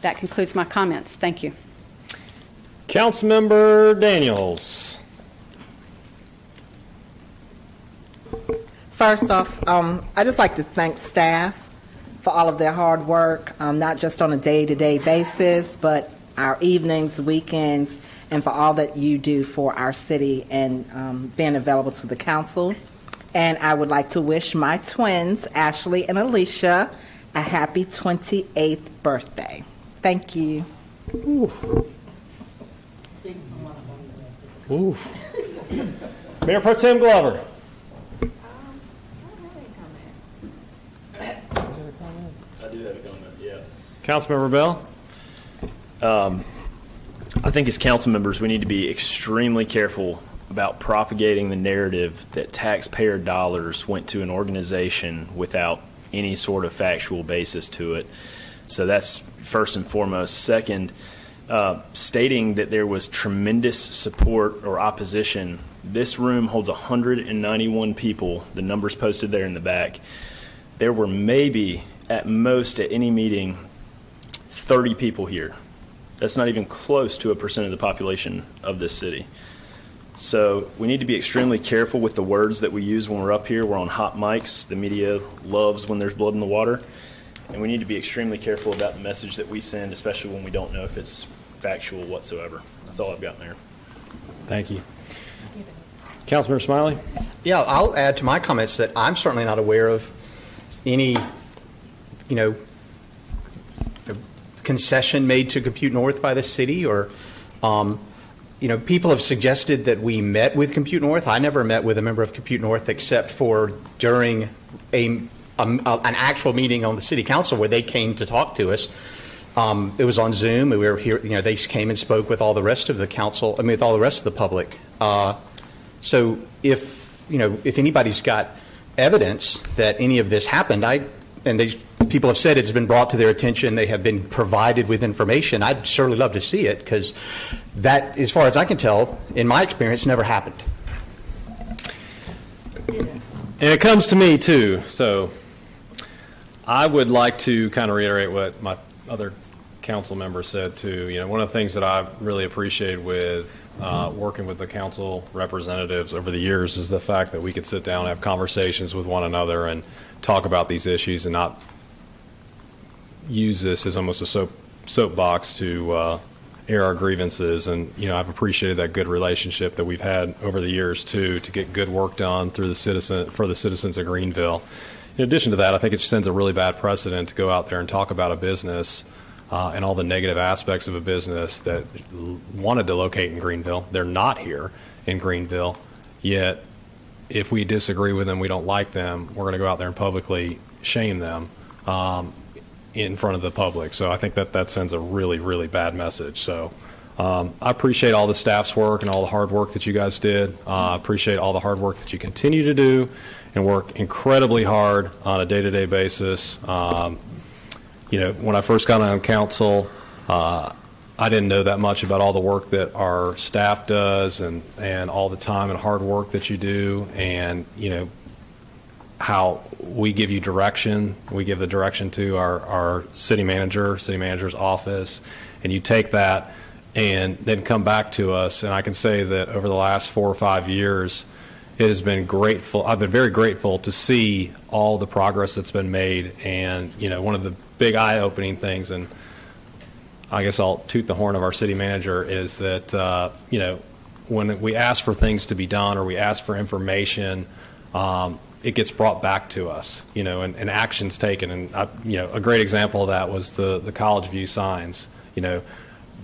L: That concludes my comments. Thank you.
B: Councilmember Daniels.
U: First off, I'd just like to thank staff for all of their hard work, not just on a day-to-day basis, but our evenings, weekends, and for all that you do for our city and being available to the council. And I would like to wish my twins, Ashley and Alicia, a happy 28th birthday. Thank you.
B: Ooh. Ooh. Mayor Pro Tem Glover.
D: I do have a comment, yeah.
B: Councilmember Bell.
D: I think as council members, we need to be extremely careful about propagating the narrative that taxpayer dollars went to an organization without any sort of factual basis to it. So that's first and foremost. Second, stating that there was tremendous support or opposition. This room holds 191 people, the numbers posted there in the back. There were maybe, at most, at any meeting, 30 people here. That's not even close to 1% of the population of this city. So we need to be extremely careful with the words that we use when we're up here. We're on hot mics. The media loves when there's blood in the water. And we need to be extremely careful about the message that we send, especially when we don't know if it's factual whatsoever. That's all I've got there.
B: Thank you. Councilmember Smiley?
A: Yeah, I'll add to my comments that I'm certainly not aware of any, concession made to Compute North by the city, or, people have suggested that we met with Compute North. I never met with a member of Compute North except for during an actual meeting on the city council where they came to talk to us. It was on Zoom. We were here. They came and spoke with all the rest of the council. With all the rest of the public. So if anybody's got evidence that any of this happened, people have said it's been brought to their attention, they have been provided with information, I'd certainly love to see it, because that, as far as I can tell, in my experience, never happened.
B: And it comes to me, too. So I would like to kind of reiterate what my other council members said, too. One of the things that I really appreciate with working with the council representatives over the years is the fact that we could sit down and have conversations with one another and talk about these issues and not use this as almost a soapbox to air our grievances. And I've appreciated that good relationship that we've had over the years too, to get good work done for the citizens of Greenville. In addition to that, I think it sends a really bad precedent to go out there and talk about a business and all the negative aspects of a business that wanted to locate in Greenville. They're not here in Greenville, yet if we disagree with them, we don't like them, we're going to go out there and publicly shame them in front of the public. So I think that sends a really, really bad message. So I appreciate all the staff's work and all the hard work that you guys did. I appreciate all the hard work that you continue to do and work incredibly hard on a day-to-day basis. When I first got on council, I didn't know that much about all the work that our staff does and all the time and hard work that you do, and how we give you direction. We give the direction to our city manager's office, and you take that and then come back to us. And I can say that over the last 4 or 5 years, it has been grateful. I've been very grateful to see all the progress that's been made. And one of the big eye-opening things, and I guess I'll toot the horn of our city manager, is that when we ask for things to be done or we ask for information, it gets brought back to us, and actions taken. And a great example of that was the College View signs.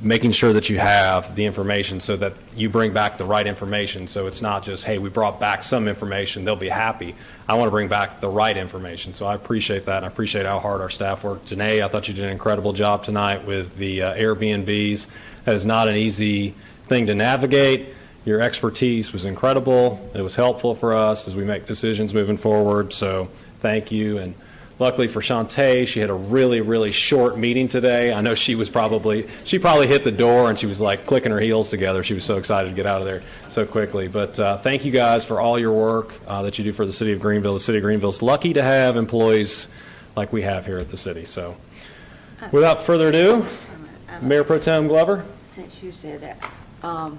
B: Making sure that you have the information so that you bring back the right information. So it's not just, hey, we brought back some information, they'll be happy. I want to bring back the right information. So I appreciate that, and I appreciate how hard our staff worked. Janae, I thought you did an incredible job tonight with the Airbnbs. That is not an easy thing to navigate. Your expertise was incredible. It was helpful for us as we make decisions moving forward. So thank you. And luckily for Shantae, she had a really, really short meeting today. I know she probably hit the door and she was like clicking her heels together. She was so excited to get out of there so quickly. But thank you guys for all your work that you do for the city of Greenville. The city of Greenville is lucky to have employees like we have here at the city. So without further ado, Mayor Pro Tem Glover.
M: Since you said that, I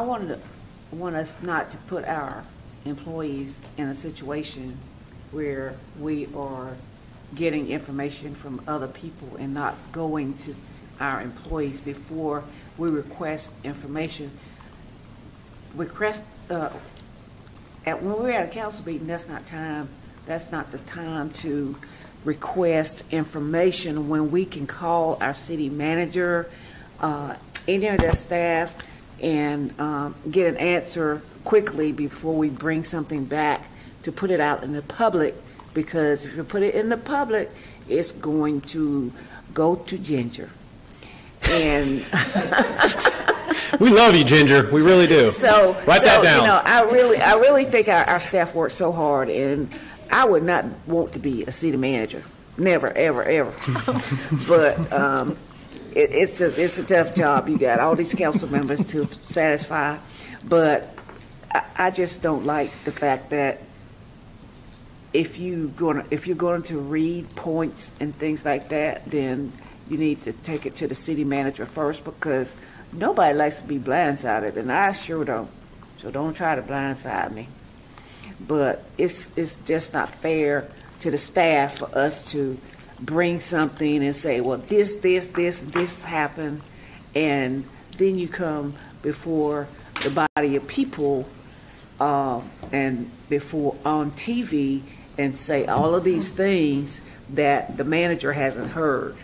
M: want us not to put our employees in a situation where we are getting information from other people and not going to our employees before we request information. When we're at a council meeting, that's not the time to request information when we can call our city manager, any of their staff, and get an answer quickly before we bring something back to put it out in the public, because if you put it in the public, it's going to go to Ginger. And
B: we love you, Ginger. We really do.
M: So
B: write that down.
M: I really think our staff works so hard, and I would not want to be a city manager. Never, ever, ever. But it's a tough job. You got all these council members to satisfy, but I just don't like the fact that if you're going to read points and things like that, then you need to take it to the city manager first, because nobody likes to be blindsided, and I sure don't. So don't try to blindside me. But it's just not fair to the staff for us to bring something and say, well, this happened, and then you come before the body of people and before on TV and say all of these things that the manager hasn't heard.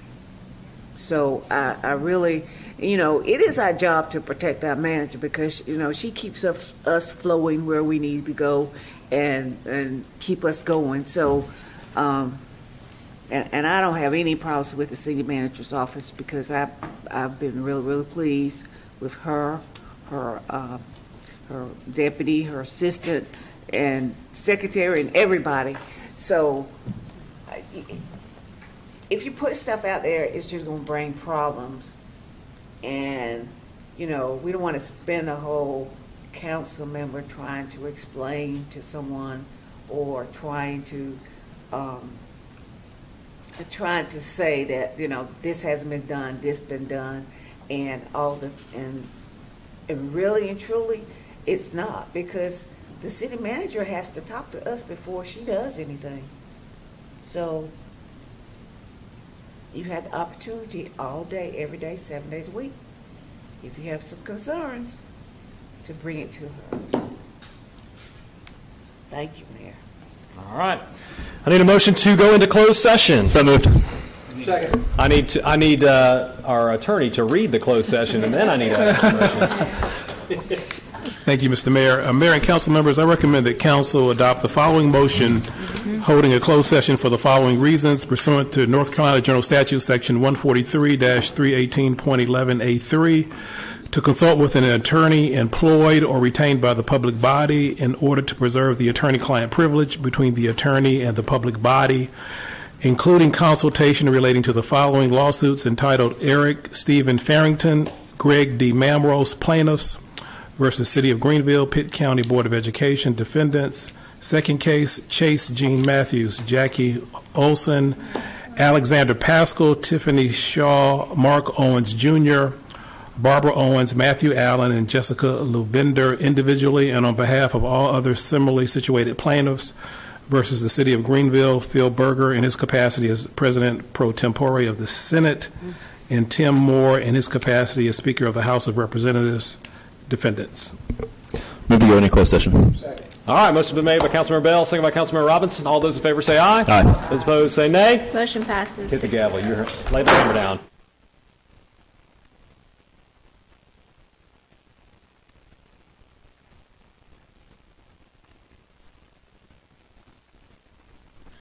M: So I really, it is our job to protect our manager, because, she keeps us flowing where we need to go and keep us going. So, and I don't have any problems with the city manager's office, because I've been really, really pleased with her deputy, her assistant, and secretary, and everybody. So if you put stuff out there, it's just going to bring problems. And, we don't want to spend a whole council member trying to explain to someone, or trying to say that, this hasn't been done, this been done, and and really and truly, it's not, because the city manager has to talk to us before she does anything. So you have the opportunity all day, every day, 7 days a week, if you have some concerns, to bring it to her. Thank you, Mayor.
B: All right. I need a motion to go into closed session. So moved.
N: Second.
B: I need our attorney to read the closed session, and then I need a motion.
R: Thank you, Mr. Mayor. Mayor and council members, I recommend that council adopt the following motion holding a closed session for the following reasons pursuant to North Carolina General Statute Section 143-318.11A3 to consult with an attorney employed or retained by the public body in order to preserve the attorney-client privilege between the attorney and the public body, including consultation relating to the following lawsuits entitled Eric Stephen Farrington, Greg D. Mamrose plaintiffs versus City of Greenville, Pitt County Board of Education defendants. Second case, Chase Jean Matthews, Jackie Olson, Alexander Pascal, Tiffany Shaw, Mark Owens Jr., Barbara Owens, Matthew Allen, and Jessica Luvinder individually and on behalf of all other similarly situated plaintiffs versus the City of Greenville, Phil Berger in his capacity as President pro tempore of the Senate, and Tim Moore in his capacity as Speaker of the House of Representatives, defendants.
C: Move to go into closed session.
B: All right, motion been made by Councilmember Bell, second by Councilmember Robinson. All those in favor say aye.
C: Aye.
B: Those opposed say nay.
F: Motion passes.
B: Hit the gavel. You're lay the hammer down.